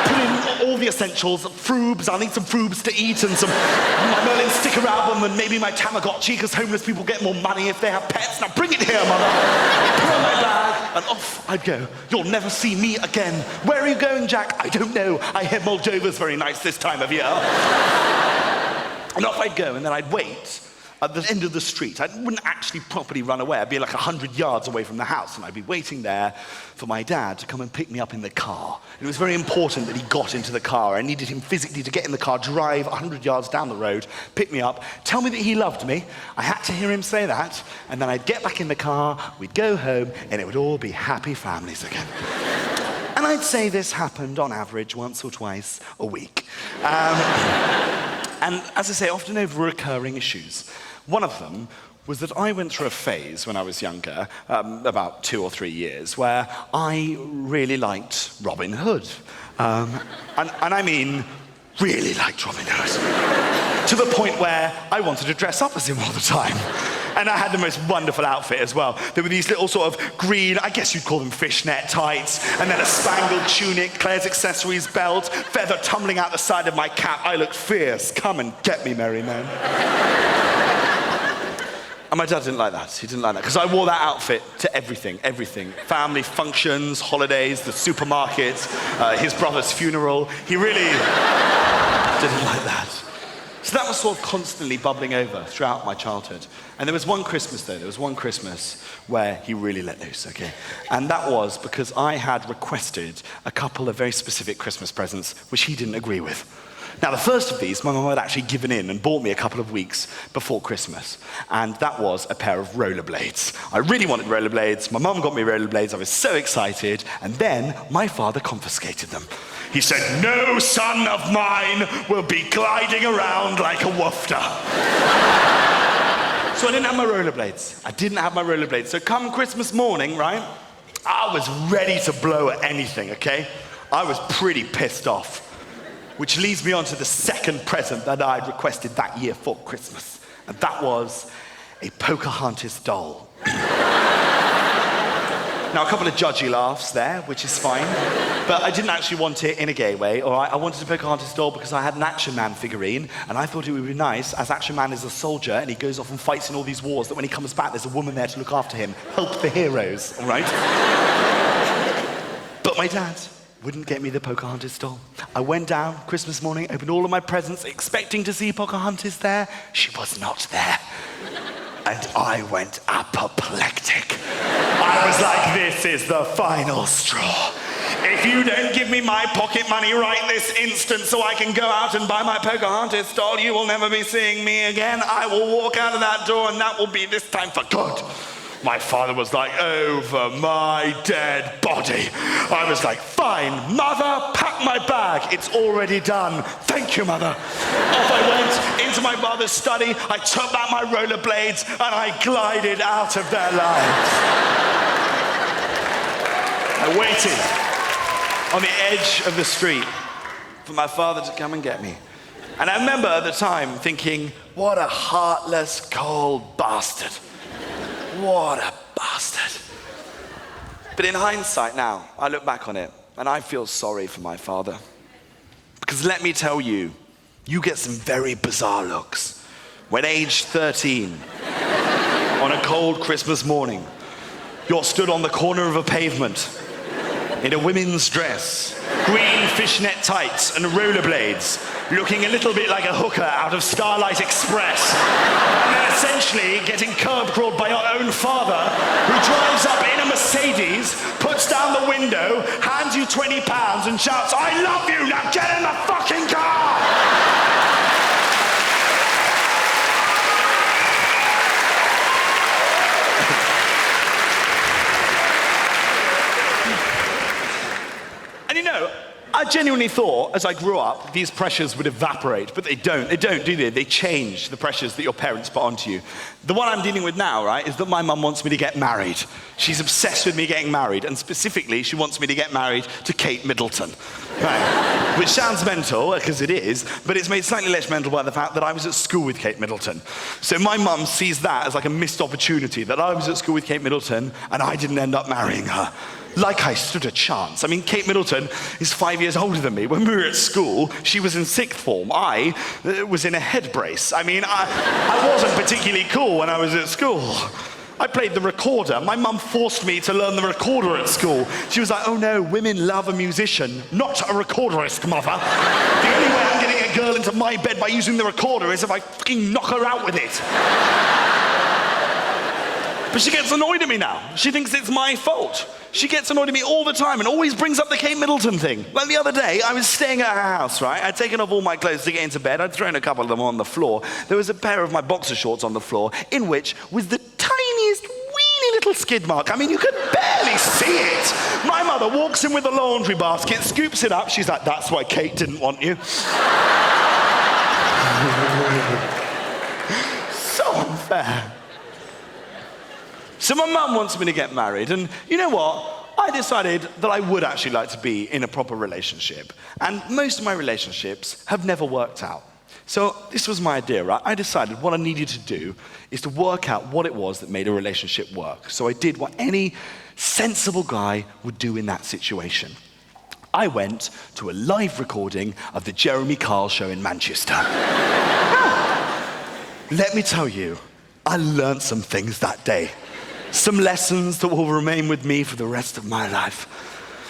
Put in all the essentials, frubes. I'll need some frubes to eat and my Merlin sticker album and maybe my Tamagotchi, because homeless people get more money if they have pets. Now bring it here, Mother. Put on my bag, and off I'd go. You'll never see me again. Where are you going, Jack? I don't know. I hear Moldova's very nice this time of year. And off I'd go, and then I'd wait at the end of the street. I wouldn't actually properly run away. I'd be like 100 yards away from the house, and I'd be waiting there for my dad to come and pick me up in the car. And it was very important that he got into the car. I needed him physically to get in the car, drive 100 yards down the road, pick me up, tell me that he loved me. I had to hear him say that, and then I'd get back in the car, we'd go home, and it would all be happy families again. And I'd say this happened on average once or twice a week. And as I say, often over recurring issues. One of them was that I went through a phase when I was younger, about 2 or 3 years, where I really liked Robin Hood. And I mean, really liked Robin Hood. To the point where I wanted to dress up as him all the time. And I had the most wonderful outfit as well. There were these little sort of green, I guess you'd call them fishnet tights, and then a spangled tunic, Claire's accessories belt, feather tumbling out the side of my cap. I looked fierce. Come and get me, merry men. And my dad didn't like that. He didn't like that. Because I wore that outfit to everything. Family functions, holidays, the supermarket, his brother's funeral. He really didn't like that. So that was sort of constantly bubbling over throughout my childhood. And there was one Christmas, though. There was one Christmas where he really let loose, okay? And that was because I had requested a couple of very specific Christmas presents, which he didn't agree with. Now, the first of these, my mum had actually given in and bought me a couple of weeks before Christmas. And that was a pair of rollerblades. I really wanted rollerblades. My mum got me rollerblades. I was so excited. And then my father confiscated them. He said, "No son of mine will be gliding around like a woofter." So I didn't have my rollerblades. So come Christmas morning, right, I was ready to blow at anything, okay? I was pretty pissed off. Which leads me on to the second present that I'd requested that year for Christmas. And that was a Pocahontas doll. Now, a couple of judgy laughs there, which is fine. But I didn't actually want it in a gay way, all right? I wanted a Pocahontas doll because I had an Action Man figurine, and I thought it would be nice, as Action Man is a soldier, and he goes off and fights in all these wars, that when he comes back, there's a woman there to look after him. Help the heroes, all right? But my dad wouldn't get me the Pocahontas doll. I went down Christmas morning, opened all of my presents, expecting to see Pocahontas there. She was not there. And I went apoplectic. I was like, this is the final straw. If you don't give me my pocket money right this instant so I can go out and buy my Pocahontas doll, you will never be seeing me again. I will walk out of that door, and that will be this time for good. My father was like, over my dead body. I was like, fine, Mother, pack my bag. It's already done. Thank you, Mother. Off I went into my mother's study. I took out my rollerblades and I glided out of their lives. I waited on the edge of the street for my father to come and get me. And I remember at the time thinking, what a heartless, cold bastard. What a bastard. But in hindsight now, I look back on it and I feel sorry for my father. Because let me tell you, you get some very bizarre looks when age 13, on a cold Christmas morning, you're stood on the corner of a pavement in a women's dress, green fishnet tights and rollerblades, looking a little bit like a hooker out of Starlight Express. And then essentially getting curb crawled by your own father, who drives up in a Mercedes, puts down the window, hands you £20 and shouts, "I love you, now get in the fucking car!" genuinely thought, as I grew up, these pressures would evaporate, but they don't. They don't, do they? They change the pressures that your parents put onto you. The one I'm dealing with now, right, is that my mum wants me to get married. She's obsessed with me getting married, and specifically, she wants me to get married to Kate Middleton. Right. Which sounds mental, because it is, but it's made slightly less mental by the fact that I was at school with Kate Middleton. So my mum sees that as like a missed opportunity, that I was at school with Kate Middleton, and I didn't end up marrying her. Like I stood a chance. I mean, Kate Middleton is 5 years older than me. When we were at school, she was in sixth form. I was in a head brace. I mean, I wasn't particularly cool when I was at school. I played the recorder. My mum forced me to learn the recorder at school. She was like, oh no, women love a musician, not a recorderist, mother. The only way I'm getting a girl into my bed by using the recorder is if I fucking knock her out with it. But she gets annoyed at me now. She thinks it's my fault. She gets annoyed at me all the time and always brings up the Kate Middleton thing. Like the other day, I was staying at her house, right? I'd taken off all my clothes to get into bed. I'd thrown a couple of them on the floor. There was a pair of my boxer shorts on the floor, in which was the tiniest, weeny little skid mark. I mean, you could barely see it. My mother walks in with a laundry basket, scoops it up. She's like, that's why Kate didn't want you. So unfair. So my mum wants me to get married, and you know what? I decided that I would actually like to be in a proper relationship. And most of my relationships have never worked out. So this was my idea, right? I decided what I needed to do is to work out what it was that made a relationship work. So I did what any sensible guy would do in that situation. I went to a live recording of the Jeremy Kyle show in Manchester. Let me tell you, I learned some things that day. Some lessons that will remain with me for the rest of my life.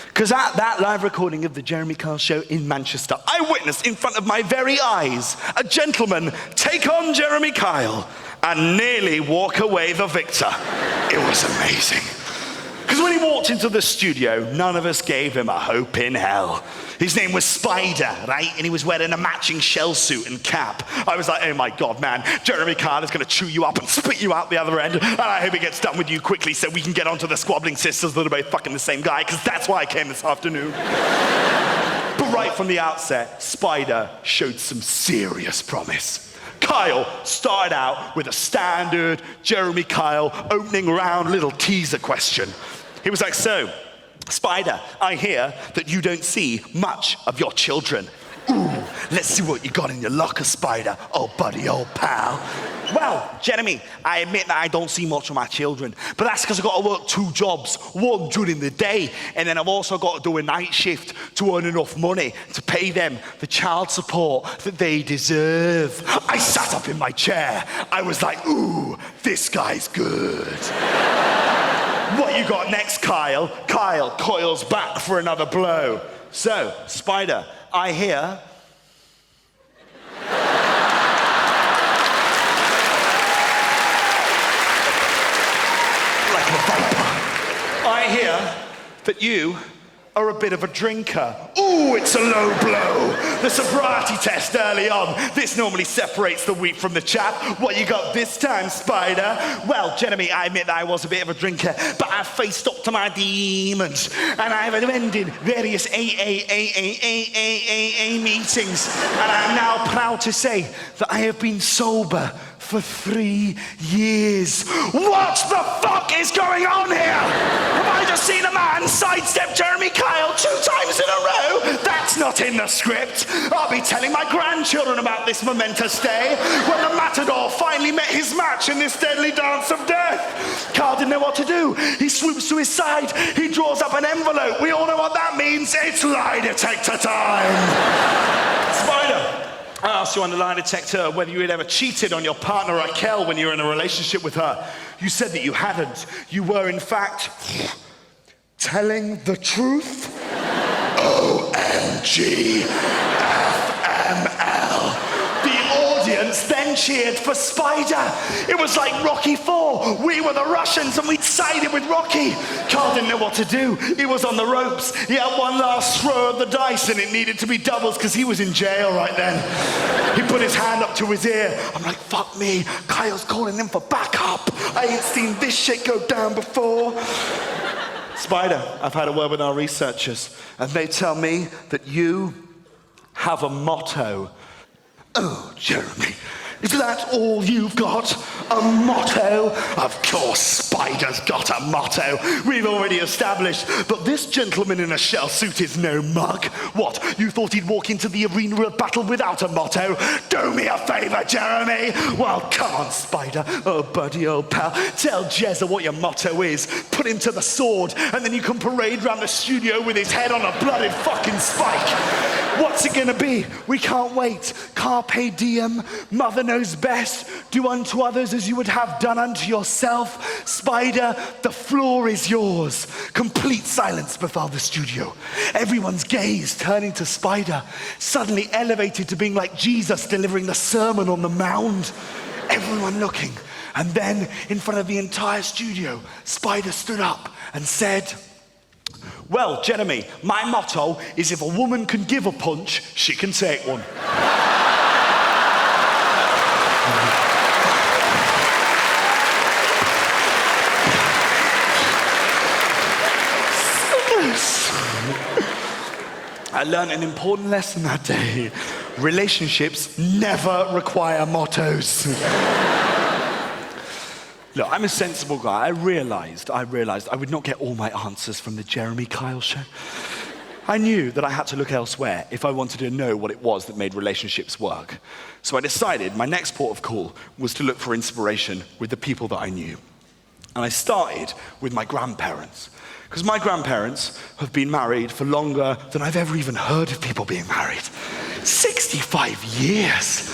Because at that live recording of the Jeremy Kyle show in Manchester, I witnessed in front of my very eyes a gentleman take on Jeremy Kyle and nearly walk away the victor. It was amazing. Because when he walked into the studio, none of us gave him a hope in hell. His name was Spider, right? And he was wearing a matching shell suit and cap. I was like, oh my God, man, Jeremy Kyle is going to chew you up and spit you out the other end. And I hope he gets done with you quickly so we can get onto the squabbling sisters that are both fucking the same guy, because that's why I came this afternoon. But right from the outset, Spider showed some serious promise. Kyle started out with a standard Jeremy Kyle opening round little teaser question. He was like, so, Spider, I hear that you don't see much of your children. Ooh, let's see what you got in your locker, Spider. Oh, buddy, old pal. Well, Jeremy, I admit that I don't see much of my children, but that's because I've got to work 2 jobs, one during the day, and then I've also got to do a night shift to earn enough money to pay them the child support that they deserve. I sat up in my chair. I was like, ooh, this guy's good. What you got next, Kyle? Kyle coils back for another blow. So, Spider, I hear... like a viper. I hear that you are a bit of a drinker. Ooh, it's a low blow. The sobriety test early on. This normally separates the wheat from the chaff. What you got this time, Spider? Well, Jeremy, I admit that I was a bit of a drinker, but I faced up to my demons, and I have attended various AA meetings, and I'm now proud to say that I have been sober for 3 years. What the fuck is going on here? Have I just seen a man sidestep Jeremy Kyle 2 times in a row? That's not in the script. I'll be telling my grandchildren about this momentous day when the matador finally met his match in this deadly dance of death. Kyle didn't know what to do. He swoops to his side. He draws up an envelope. We all know what that means. It's lie detector time. Spider, I asked you on the lie detector whether you had ever cheated on your partner Raquel when you were in a relationship with her. You said that you hadn't. You were, in fact, telling the truth? OMG. FML. The audience then cheered for Spider. It was like Rocky IV. We were the Russians and we'd sided with Rocky. Carl didn't know what to do. He was on the ropes. He had one last throw of the dice and it needed to be doubles because he was in jail right then. He put his hand up to his ear. I'm like, fuck me. Kyle's calling in for backup. I ain't seen this shit go down before. Spider, I've had a word with our researchers, and they tell me that you have a motto. Oh, Jeremy, is that all you've got? A motto? Of course, Spider's got a motto. We've already established. But this gentleman in a shell suit is no mug. What, you thought he'd walk into the arena of battle without a motto? Do me a favor, Jeremy. Well, come on, Spider. Oh, buddy, old pal. Tell Jezza what your motto is. Put him to the sword, and then you can parade around the studio with his head on a blooded fucking spike. What's it gonna be? We can't wait. Carpe diem. Mother knows best. Do unto others as you would have done unto yourself. Spider, the floor is yours. Complete silence before the studio. Everyone's gaze turning to Spider, suddenly elevated to being like Jesus delivering the Sermon on the Mount. Everyone looking. And then, in front of the entire studio, Spider stood up and said, well, Jeremy, my motto is if a woman can give a punch, she can take one. I learned an important lesson that day. Relationships never require mottos. Look, I'm a sensible guy. I realized I would not get all my answers from the Jeremy Kyle show. I knew that I had to look elsewhere if I wanted to know what it was that made relationships work. So I decided my next port of call was to look for inspiration with the people that I knew. And I started with my grandparents. Because my grandparents have been married for longer than I've ever even heard of people being married. 65 years.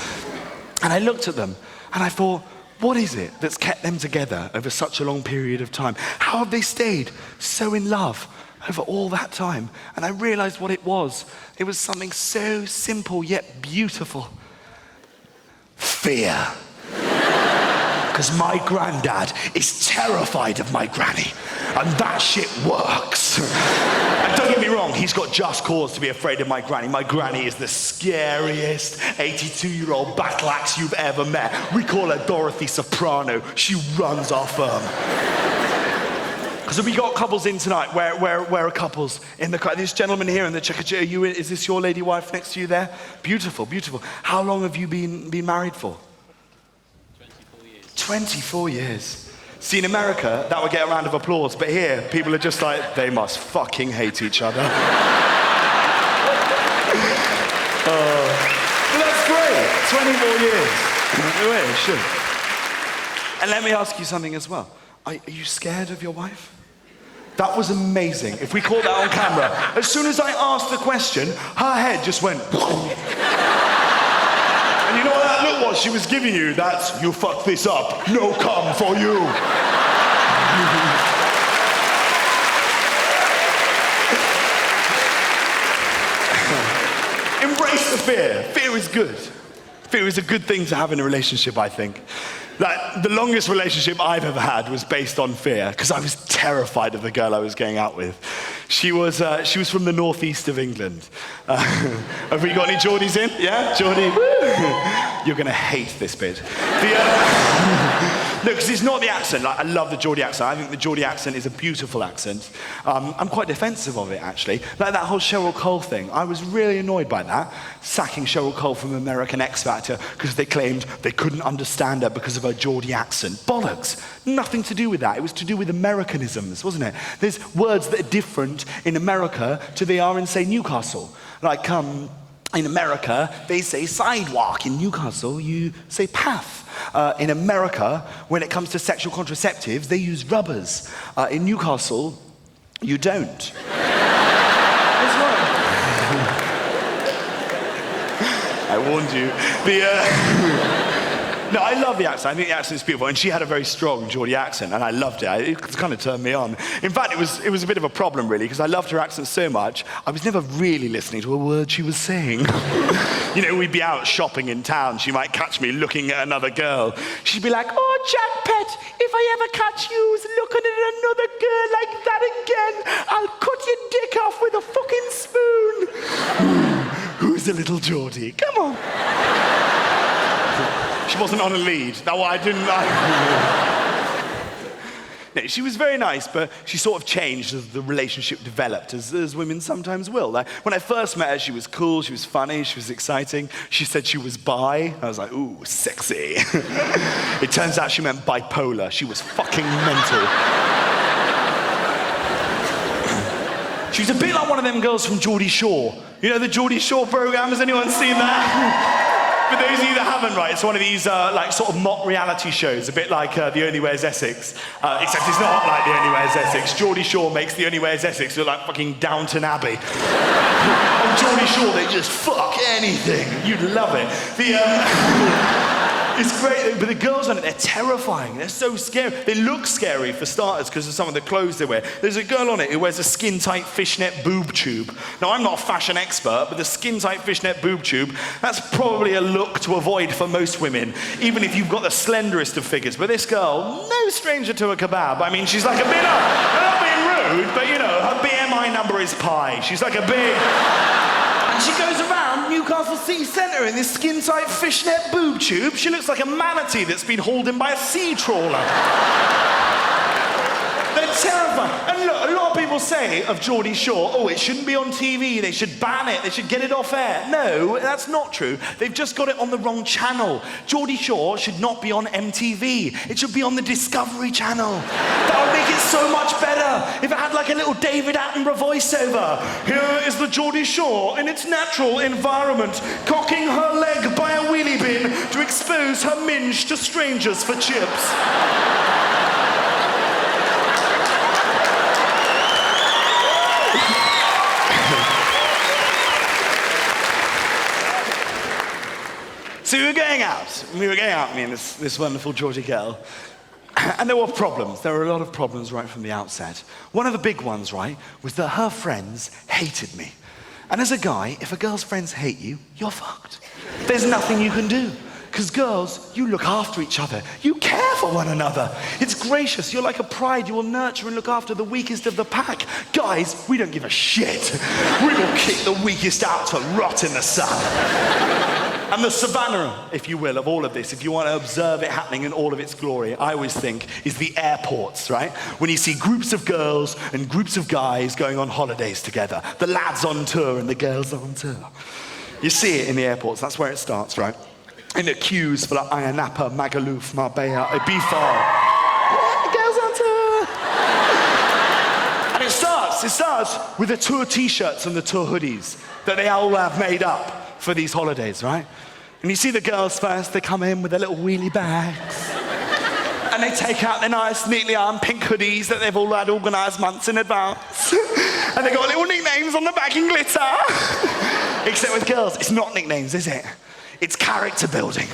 And I looked at them and I thought, what is it that's kept them together over such a long period of time? How have they stayed so in love over all that time? And I realized what it was. It was something so simple yet beautiful. Fear. Because my granddad is terrified of my granny. And that shit works. And don't get me wrong, he's got just cause to be afraid of my granny. My granny is the scariest 82-year-old battle axe you've ever met. We call her Dorothy Soprano. She runs our firm. So we got couples in tonight. Where are couples in the car? This gentleman here in the checker, is this your lady wife next to you there? Beautiful, beautiful. How long have you been married for? 24 years. 24 years. See, in America, that would get a round of applause, but here, people are just like, they must fucking hate each other. But that's great, 24 years. Yeah, sure. And let me ask you something as well. Are you scared of your wife? That was amazing. If we caught that on camera, as soon as I asked the question, her head just went... And you know what that look was she was giving you? That's, you fuck this up, no cum for you. Embrace the fear. Fear is good. Fear is a good thing to have in a relationship, I think. Like, the longest relationship I've ever had was based on fear, because I was terrified of the girl I was going out with. She was from the northeast of England. Have we got any Geordies in? Yeah, Geordie? You're going to hate this bit. No, because it's not the accent. Like, I love the Geordie accent. I think the Geordie accent is a beautiful accent. I'm quite defensive of it, actually. Like that whole Cheryl Cole thing. I was really annoyed by that, sacking Cheryl Cole from American X Factor because they claimed they couldn't understand her because of her Geordie accent. Bollocks. Nothing to do with that. It was to do with Americanisms, wasn't it? There's words that are different in America to they are in, say, Newcastle. Like, in America, they say sidewalk. In Newcastle, you say path. In America, when it comes to sexual contraceptives, they use rubbers. In Newcastle, you don't. That's right. I warned you. No, I love the accent. I think the accent is beautiful. And she had a very strong Geordie accent, and I loved it. It kind of turned me on. In fact, it was a bit of a problem, really, because I loved her accent so much, I was never really listening to a word she was saying. You know, we'd be out shopping in town. She might catch me looking at another girl. She'd be like, oh, Jack Pet, if I ever catch you looking at another girl like that again, I'll cut your dick off with a fucking spoon. Who's a little Geordie? Come on. She wasn't on a lead. No, I didn't. No, she was very nice, but she sort of changed as the relationship developed, as women sometimes will. Like, when I first met her, she was cool, she was funny, she was exciting. She said she was bi. I was like, ooh, sexy. It turns out she meant bipolar. She was fucking mental. She was a bit like one of them girls from Geordie Shore. You know the Geordie Shore program? Has anyone seen that? For those of you that haven't, right, it's one of these like sort of mock reality shows, a bit like The Only Way is Essex, except it's not like The Only Way is Essex. Geordie Shore makes The Only Way is Essex look like fucking Downton Abbey. On Geordie Shore, they just fuck anything. You'd love it. It's great, but the girls on it, they're terrifying. They're so scary. They look scary for starters because of some of the clothes they wear. There's a girl on it who wears a skin-tight fishnet boob tube. Now, I'm not a fashion expert, but the skin-tight fishnet boob tube, that's probably a look to avoid for most women, even if you've got the slenderest of figures. But this girl, no stranger to a kebab. I mean, she's like a bit I'm not being rude, but you know, her BMI number is pi. She's like a big... And she goes around Newcastle City Centre in this skin-tight fishnet boob tube. She looks like a manatee that's been hauled in by a sea trawler. They're terrifying. And look, a lot of people say of Geordie Shore, oh, it shouldn't be on TV, they should ban it, they should get it off air. No, that's not true. They've just got it on the wrong channel. Geordie Shore should not be on MTV. It should be on the Discovery Channel. That would make it so much better if it had like a little David Attenborough voiceover. Here is the Geordie Shore in its natural environment, cocking her leg by a wheelie bin to expose her minge to strangers for chips. So we were going out, me and this wonderful Geordie girl, and there were problems. There were a lot of problems right from the outset. One of the big ones, right, was that her friends hated me. And as a guy, if a girl's friends hate you, you're fucked. There's nothing you can do. Because girls, you look after each other. You care for one another. It's gracious. You're like a pride. You will nurture and look after the weakest of the pack. Guys, we don't give a shit. We will kick the weakest out to rot in the sun. And the savannah, if you will, of all of this, if you want to observe it happening in all of its glory, I always think, is the airports, right? When you see groups of girls and groups of guys going on holidays together. The lads on tour and the girls on tour. You see it in the airports. That's where it starts, right? In the queues for like Ayia Napa, Magaluf, Marbella, Ibiza. Yeah, girls on tour. And it starts with the tour t-shirts and the tour hoodies that they all have made up for these holidays, right? And you see the girls first, they come in with their little wheelie bags. And they take out their nice, neatly armed pink hoodies that they've all had organised months in advance. And they got little nicknames on the back in glitter. Except with girls, it's not nicknames, is it? It's character building.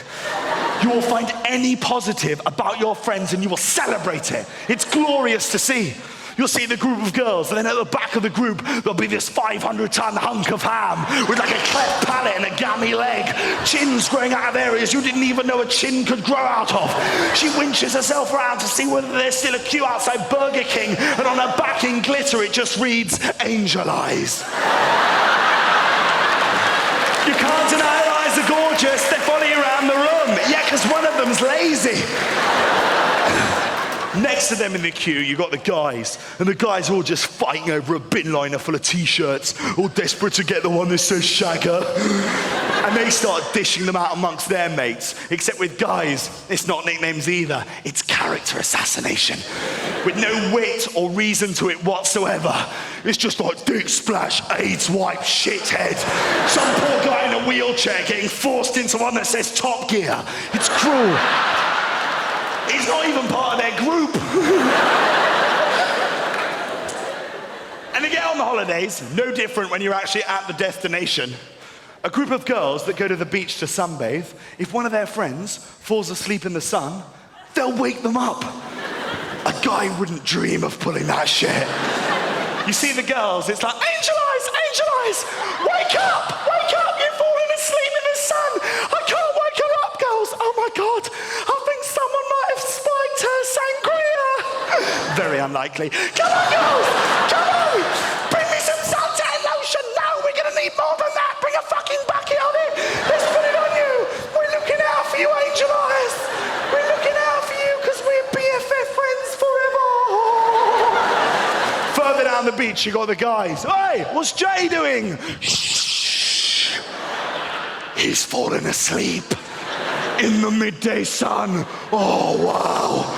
You will find any positive about your friends and you will celebrate it. It's glorious to see. You'll see the group of girls, and then at the back of the group, there'll be this 500-ton hunk of ham with like a cleft palate and a gammy leg, chins growing out of areas you didn't even know a chin could grow out of. She winches herself around to see whether there's still a queue outside Burger King, and on her back in glitter, it just reads, Angel Eyes. You can't deny her eyes are gorgeous. They follow you around the room. Yeah, because one of them's lazy. Next to them in the queue, you got the guys. And the guys are all just fighting over a bin liner full of t-shirts, all desperate to get the one that says Shagger. And they start dishing them out amongst their mates. Except with guys, it's not nicknames either. It's character assassination. With no wit or reason to it whatsoever. It's just like dick splash, AIDS wipe, shithead. Some poor guy in a wheelchair getting forced into one that says Top Gear. It's cruel. He's not even part of their group. And they get on the holidays, no different when you're actually at the destination. A group of girls that go to the beach to sunbathe, if one of their friends falls asleep in the sun, they'll wake them up. A guy wouldn't dream of pulling that shit. You see the girls, it's like, Angel Eyes, wake up, you've fallen asleep in the sun. I can't wake her up, girls. Oh my God, I think someone might have spiked her sangria. Very unlikely. Come on, girls, come on. Bring me some suntan lotion. No, we're gonna need more than that. Bring a fucking bucket of it. Let's put it on you. We're looking out for you, Angel Eyes. We're looking out for you because we're BFF friends forever. stage, you got the guys. Hey, what's Jay doing? Shh. He's fallen asleep in the midday sun. Oh, wow.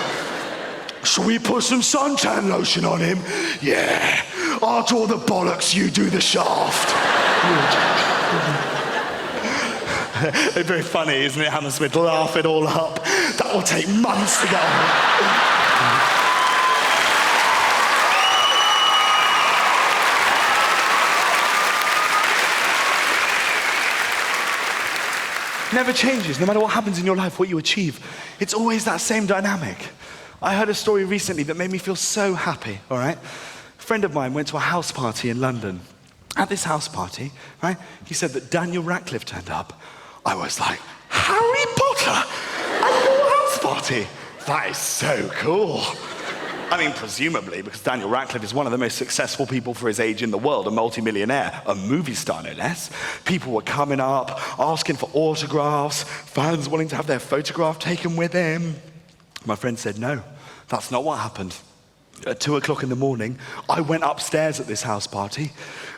Shall we put some suntan lotion on him? Yeah. I'll draw the bollocks, you do the shaft. It's very funny, isn't it, Hammersmith? Laugh it all up. That will take months to get on. Never changes, no matter what happens in your life, what you achieve. It's always that same dynamic. I heard a story recently that made me feel so happy, all right? A friend of mine went to a house party in London. At this house party, right, he said that Daniel Radcliffe turned up. I was like, Harry Potter at your house party? That is so cool. I mean, presumably, because Daniel Radcliffe is one of the most successful people for his age in the world, a multimillionaire, a movie star, no less. People were coming up, asking for autographs, fans wanting to have their photograph taken with him. My friend said, no, that's not what happened. At 2 o'clock in the morning, I went upstairs at this house party,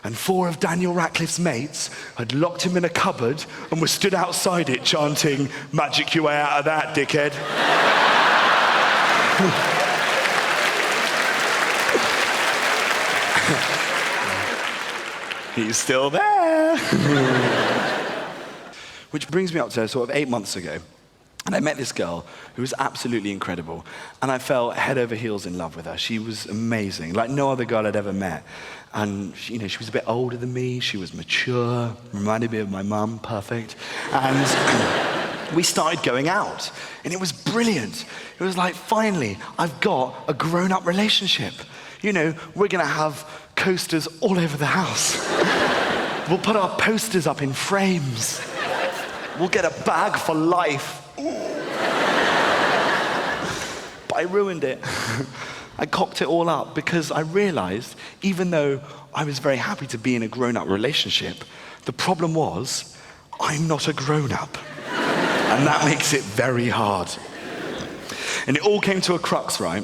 and 4 of Daniel Radcliffe's mates had locked him in a cupboard and were stood outside it chanting, "Magic your way out of that, dickhead." He's still there. Which brings me up to sort of 8 months ago. And I met this girl who was absolutely incredible. And I fell head over heels in love with her. She was amazing, like no other girl I'd ever met. And she was a bit older than me. She was mature, reminded me of my mum, perfect. And we started going out. And it was brilliant. It was like, finally, I've got a grown-up relationship. We're gonna have coasters all over the house. We'll put our posters up in frames. We'll get a bag for life. But I ruined it. I cocked it all up because I realized, even though I was very happy to be in a grown-up relationship, the problem was, I'm not a grown-up. And that makes it very hard. And it all came to a crux, right?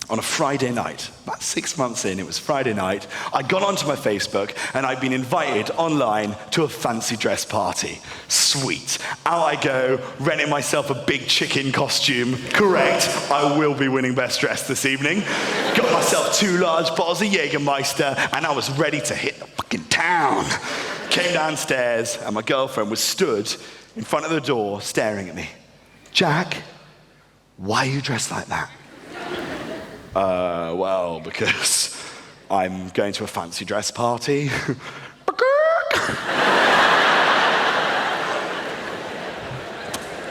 On a Friday night, about 6 months in, it was Friday night, I'd gone onto my Facebook and I'd been invited online to a fancy dress party. Sweet. Out I go, renting myself a big chicken costume. Correct, I will be winning best dressed this evening. Got myself 2 large bottles of Jägermeister and I was ready to hit the fucking town. Came downstairs and my girlfriend was stood in front of the door staring at me. Jack, why are you dressed like that? Well, because I'm going to a fancy dress party.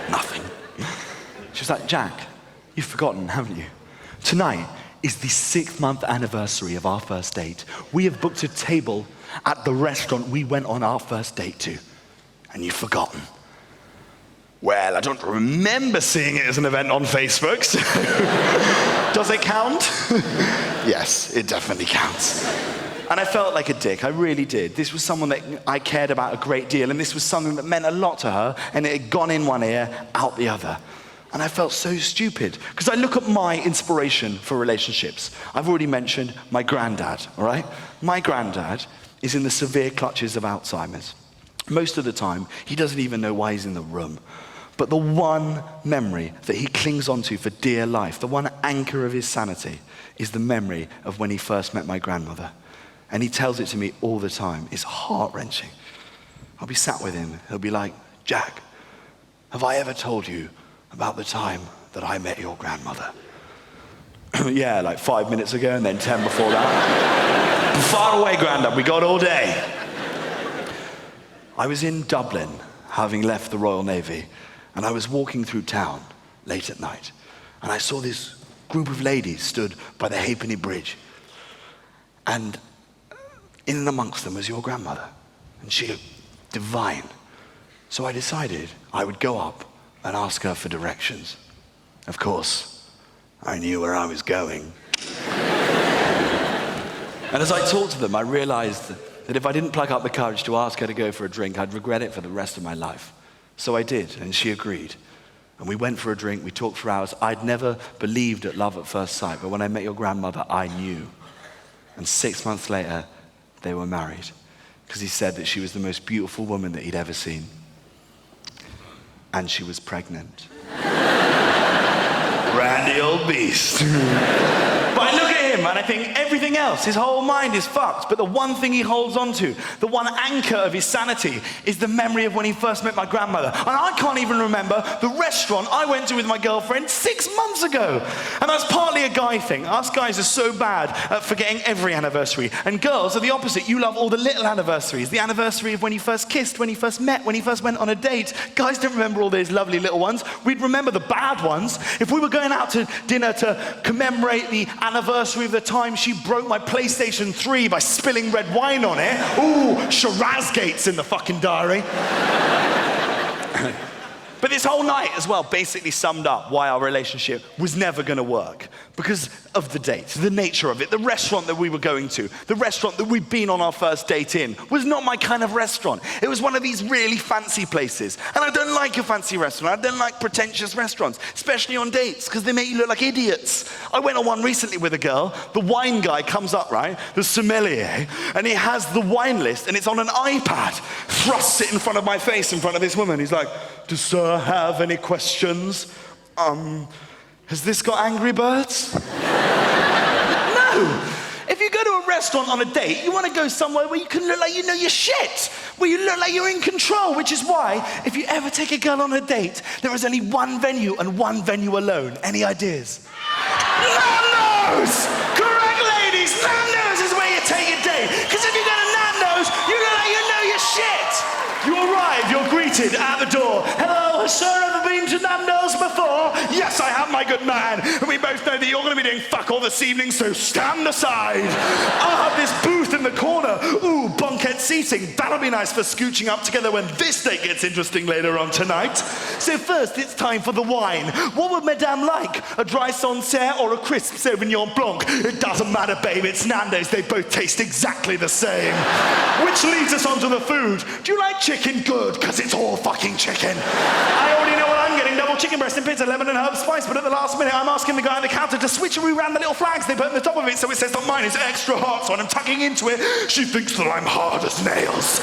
Nothing. She was like, Jack, you've forgotten, haven't you? Tonight is the 6th-month anniversary of our first date. We have booked a table at the restaurant we went on our first date to. And you've forgotten. Well, I don't remember seeing it as an event on Facebook, so does it count? Yes, it definitely counts. And I felt like a dick, I really did. This was someone that I cared about a great deal, and this was something that meant a lot to her, and it had gone in one ear, out the other. And I felt so stupid, because I look at my inspiration for relationships. I've already mentioned my granddad, all right? My granddad is in the severe clutches of Alzheimer's. Most of the time, he doesn't even know why he's in the room. But the one memory that he clings onto for dear life, the one anchor of his sanity, is the memory of when he first met my grandmother. And he tells it to me all the time. It's heart-wrenching. I'll be sat with him. He'll be like, Jack, have I ever told you about the time that I met your grandmother? Yeah, like 5 minutes ago and then 10 before that. Far away, Grandad, we got all day. I was in Dublin, having left the Royal Navy, and I was walking through town late at night, and I saw this group of ladies stood by the Halfpenny Bridge, and in and amongst them was your grandmother, and she looked divine. So I decided I would go up and ask her for directions. Of course, I knew where I was going. And as I talked to them, I realized that if I didn't pluck up the courage to ask her to go for a drink, I'd regret it for the rest of my life. So I did, and she agreed. And we went for a drink, we talked for hours. I'd never believed at love at first sight, but when I met your grandmother, I knew. And 6 months later, they were married because he said that she was the most beautiful woman that he'd ever seen. And she was pregnant. Randy old beast. But I look at him and I think everything else, his whole mind is fucked. But the one thing he holds on to, the one anchor of his sanity, is the memory of when he first met my grandmother. And I can't even remember the restaurant I went to with my girlfriend 6 months ago. And that's partly a guy thing. Us guys are so bad at forgetting every anniversary. And girls are the opposite. You love all the little anniversaries. The anniversary of when you first kissed, when you first met, when you first went on a date. Guys don't remember all those lovely little ones. We'd remember the bad ones. If we were going out to dinner to commemorate the anniversary of the time she broke my PlayStation 3 by spilling red wine on it. Ooh, Shiraz Gates in the fucking diary. But this whole night as well basically summed up why our relationship was never gonna work. Because of the date, the nature of it, the restaurant that we were going to, the restaurant that we'd been on our first date in, was not my kind of restaurant. It was one of these really fancy places. And I don't like a fancy restaurant. I don't like pretentious restaurants, especially on dates, because they make you look like idiots. I went on one recently with a girl. The wine guy comes up, right, the sommelier, and he has the wine list, and it's on an iPad, thrusts it in front of my face, in front of this woman. He's like, "Does sir have any questions? Has this got Angry Birds?" No. If you go to a restaurant on a date, you want to go somewhere where you can look like you know your shit, where you look like you're in control, which is why, if you ever take a girl on a date, there is only one venue and one venue alone. Any ideas? Nando's! Correct, ladies! Nando's is where you take a date. Because if you go to Nando's, you look like you know your shit. You arrive, you're greeted at the door. "Hello, has sir ever been to Nando's before?" "Yes, I have, my good man. And we both know that you're going to be doing fuck all this evening, so stand aside. I'll have this booth in the corner. Ooh, bunket seating. That'll be nice for scooching up together when this date gets interesting later on tonight. So first, it's time for the wine. What would Madame like? A dry Sancerre or a crisp Sauvignon Blanc? It doesn't matter, babe. It's Nando's. They both taste exactly the same." Which leads us onto the food. "Do you like chicken?" "Good, because it's all fucking chicken." I already know what I'm getting. Double chicken breast and pizza, lemon and herb spice. But at the last minute, I'm asking the guy at the counter to switcheroo around the little flags they put on the top of it so it says that mine is extra hot. So when I'm tucking into it, she thinks that I'm hard as nails.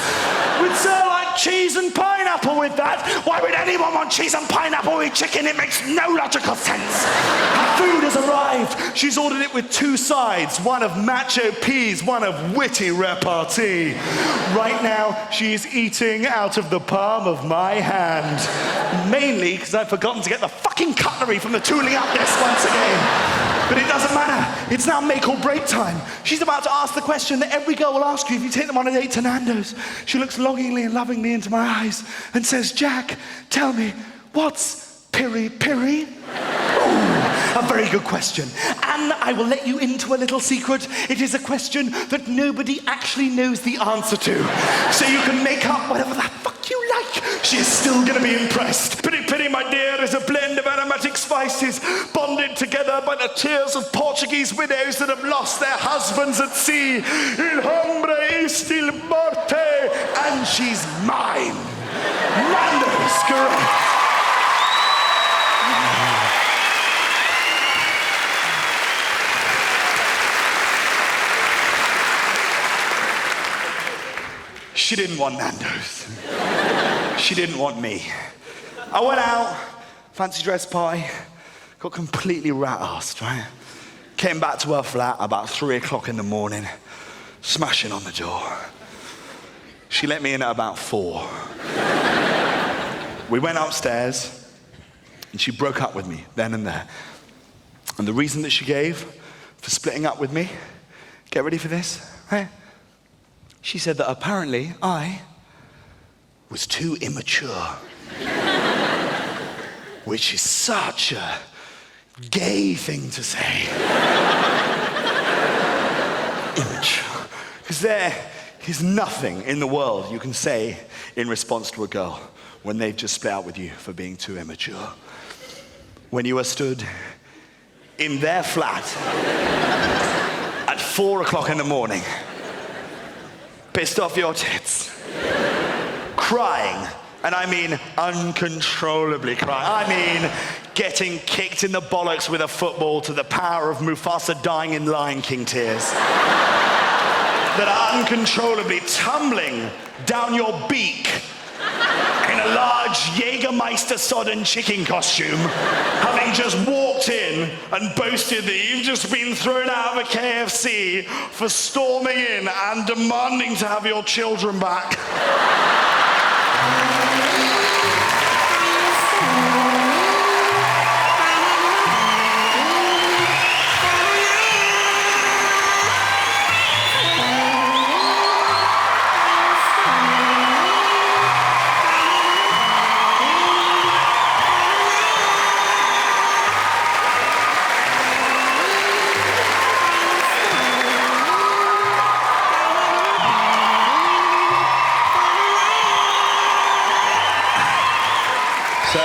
"Would sir like cheese and pineapple with that?" "Why would anyone want cheese and pineapple with chicken? It makes no logical sense." Her food has arrived. She's ordered it with 2 sides, one of macho peas, one of witty repartee. Right now, she is eating out of the palm of my hand. Mainly because I've forgotten to get the fucking cutlery from the tooling up desk once again. But it doesn't matter. It's now make or break time. She's about to ask the question that every girl will ask you if you take them on a date to Nando's. She looks longingly and lovingly into my eyes and says, "Jack, tell me, what's piri-piri?" Ooh, a very good question. And I will let you into a little secret. It is a question that nobody actually knows the answer to. So you can make up whatever the fuck you like. She is still gonna be impressed. Piri-piri, my dear, is a blend of aromatic spices bonded together by the tears of Portuguese widows that have lost their husbands at sea. Il hombre est il morte. And she's mine. Nando's, correct. She didn't want Nando's. She didn't want me. I went out, fancy dress party, got completely rat-assed, right? Came back to her flat about 3 o'clock in the morning, smashing on the door. She let me in at about 4. We went upstairs, and she broke up with me then and there. And the reason that she gave for splitting up with me, get ready for this, right? She said that apparently I was too immature. Which is such a gay thing to say. Immature. Because there is nothing in the world you can say in response to a girl when they've just split out with you for being too immature. When you are stood in their flat at 4 o'clock in the morning, pissed off your tits, crying And I mean uncontrollably cry. I mean getting kicked in the bollocks with a football to the power of Mufasa dying in Lion King tears. That are uncontrollably tumbling down your beak in a large Jägermeister-sodden chicken costume, having just walked in and boasted that you've just been thrown out of a KFC for storming in and demanding to have your children back. So,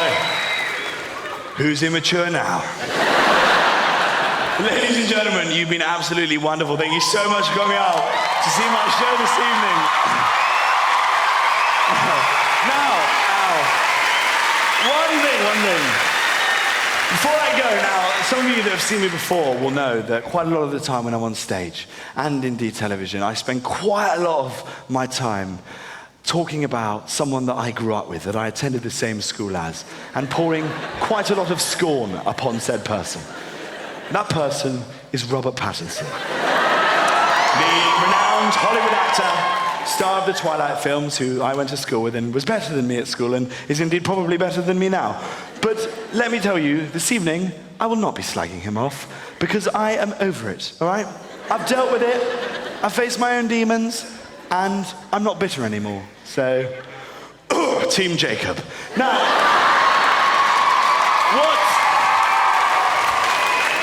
who's immature now? Ladies and gentlemen, you've been absolutely wonderful. Thank you so much for coming out to see my show this evening. Now, one thing. Before I go, now, some of you that have seen me before will know that quite a lot of the time when I'm on stage, and indeed television, I spend quite a lot of my time talking about someone that I grew up with, that I attended the same school as, and pouring quite a lot of scorn upon said person. That person is Robert Pattinson. The renowned Hollywood actor, star of the Twilight films, who I went to school with and was better than me at school and is indeed probably better than me now. But let me tell you, this evening, I will not be slagging him off, because I am over it, all right? I've dealt with it, I've faced my own demons, and I'm not bitter anymore. So, Team Jacob. Now,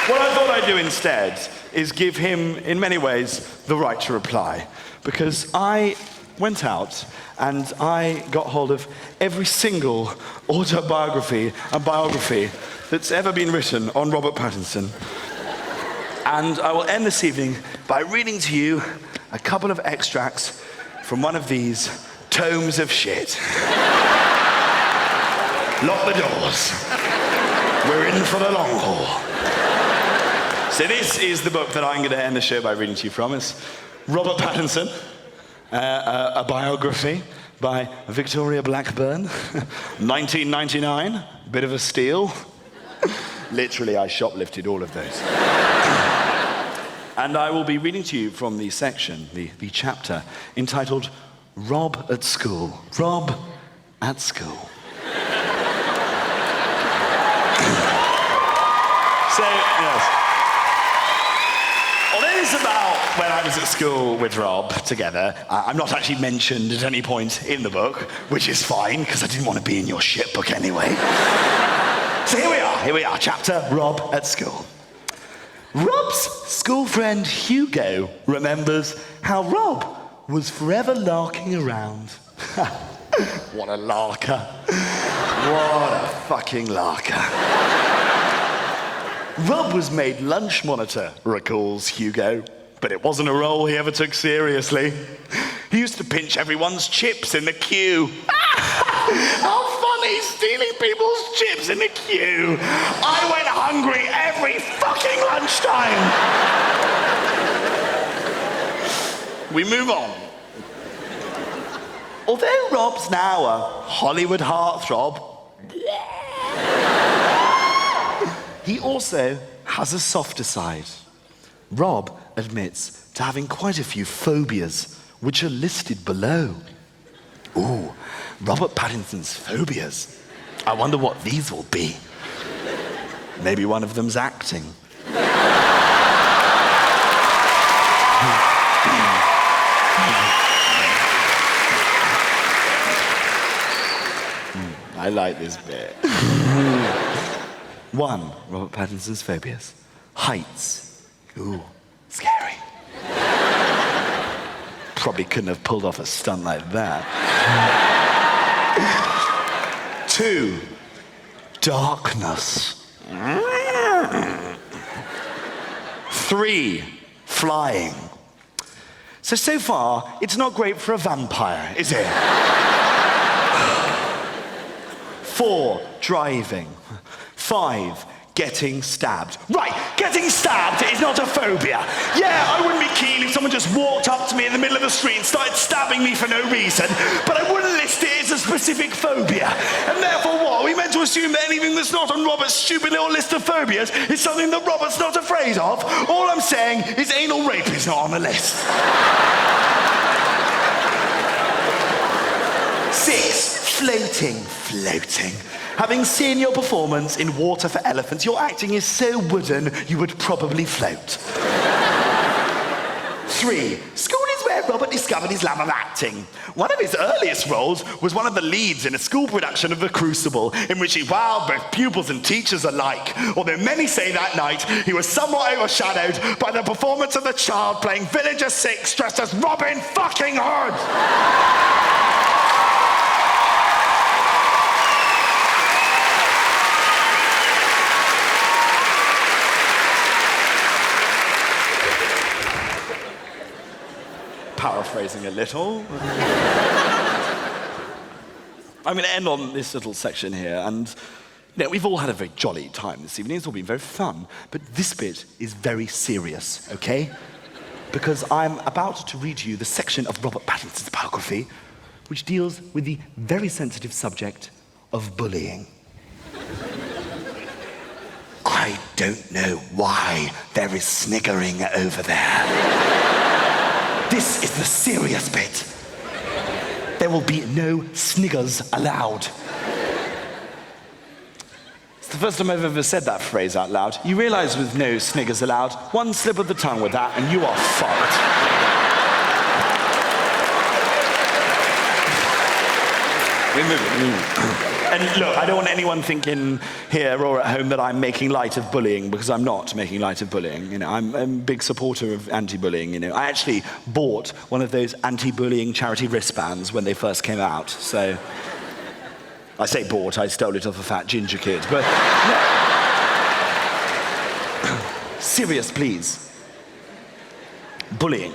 what I thought I'd do instead is give him, in many ways, the right to reply. Because I went out and I got hold of every single autobiography and biography that's ever been written on Robert Pattinson. And I will end this evening by reading to you a couple of extracts from one of these tomes of shit. Lock the doors. We're in for the long haul. So this is the book that I'm going to end the show by reading to you from. It's Robert Pattinson, a biography by Victoria Blackburn, 1999, bit of a steal. Literally, I shoplifted all of those. And I will be reading to you from the section, the chapter, entitled Rob at School. Rob at School. So, yes. Although it's about when I was at school with Rob together, I'm not actually mentioned at any point in the book, which is fine, because I didn't want to be in your shit book anyway. So here we are, chapter Rob at School. Rob's school friend Hugo remembers how Rob was forever larking around. What a larker. What a fucking larker. Rob was made lunch monitor, recalls Hugo, but it wasn't a role he ever took seriously. He used to pinch everyone's chips in the queue. How funny, stealing people's chips in the queue. I went hungry every fucking lunchtime. We move on. Although Rob's now a Hollywood heartthrob, he also has a softer side. Rob admits to having quite a few phobias, which are listed below. Ooh, Robert Pattinson's phobias. I wonder what these will be. Maybe one of them's acting. I like this bit. One, Robert Pattinson's phobias. Heights. Ooh, scary. Probably couldn't have pulled off a stunt like that. 2, darkness. 3, flying. So far, it's not great for a vampire, is it? 4, driving. 5, getting stabbed. Right, getting stabbed is not a phobia. Yeah, I wouldn't be keen if someone just walked up to me in the middle of the street and started stabbing me for no reason, but I wouldn't list it as a specific phobia. And therefore what? Are we meant to assume that anything that's not on Robert's stupid little list of phobias is something that Robert's not afraid of? All I'm saying is anal rape is not on the list. 6, floating. Having seen your performance in Water for Elephants, your acting is so wooden you would probably float. 3, school is where Robert discovered his love of acting. One of his earliest roles was one of the leads in a school production of The Crucible, in which he wowed both pupils and teachers alike. Although many say that night he was somewhat overshadowed by the performance of the child playing Villager 6 dressed as Robin fucking Hood. Paraphrasing a little. I'm going to end on this little section here, and we've all had a very jolly time this evening. It's all been very fun, but this bit is very serious, okay? Because I'm about to read you the section of Robert Pattinson's biography which deals with the very sensitive subject of bullying. I don't know why there is sniggering over there. This is the serious bit. There will be no sniggers allowed. It's the first time I've ever said that phrase out loud. You realize with no sniggers allowed, one slip of the tongue with that and you are fucked. We're moving. And look, I don't want anyone thinking here or at home that I'm making light of bullying, because I'm not making light of bullying. I'm a big supporter of anti-bullying. I actually bought one of those anti-bullying charity wristbands when they first came out. So I say bought, I stole it off a fat ginger kid. But no. Serious, please. Bullying.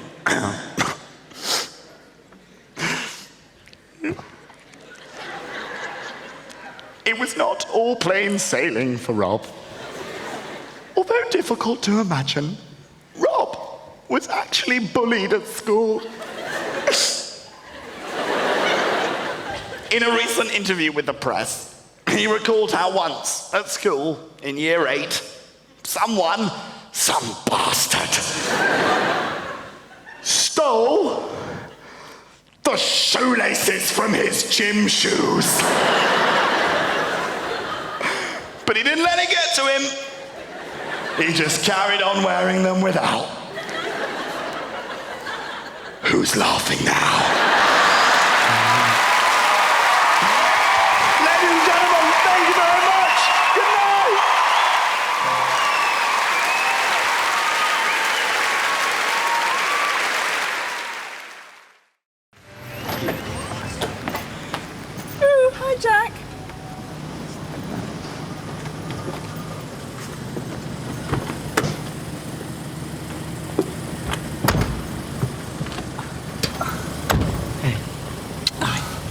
It was not all plain sailing for Rob. Although difficult to imagine, Rob was actually bullied at school. In a recent interview with the press, he recalled how once at school in year 8, some bastard, stole the shoelaces from his gym shoes. But he didn't let it get to him. He just carried on wearing them without. Who's laughing now? Ladies and gentlemen, thank you very much. Good night. Ooh, hi Jack.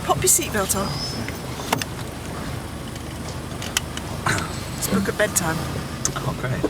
Pop your seatbelt on. Let's book at bedtime. Oh, great.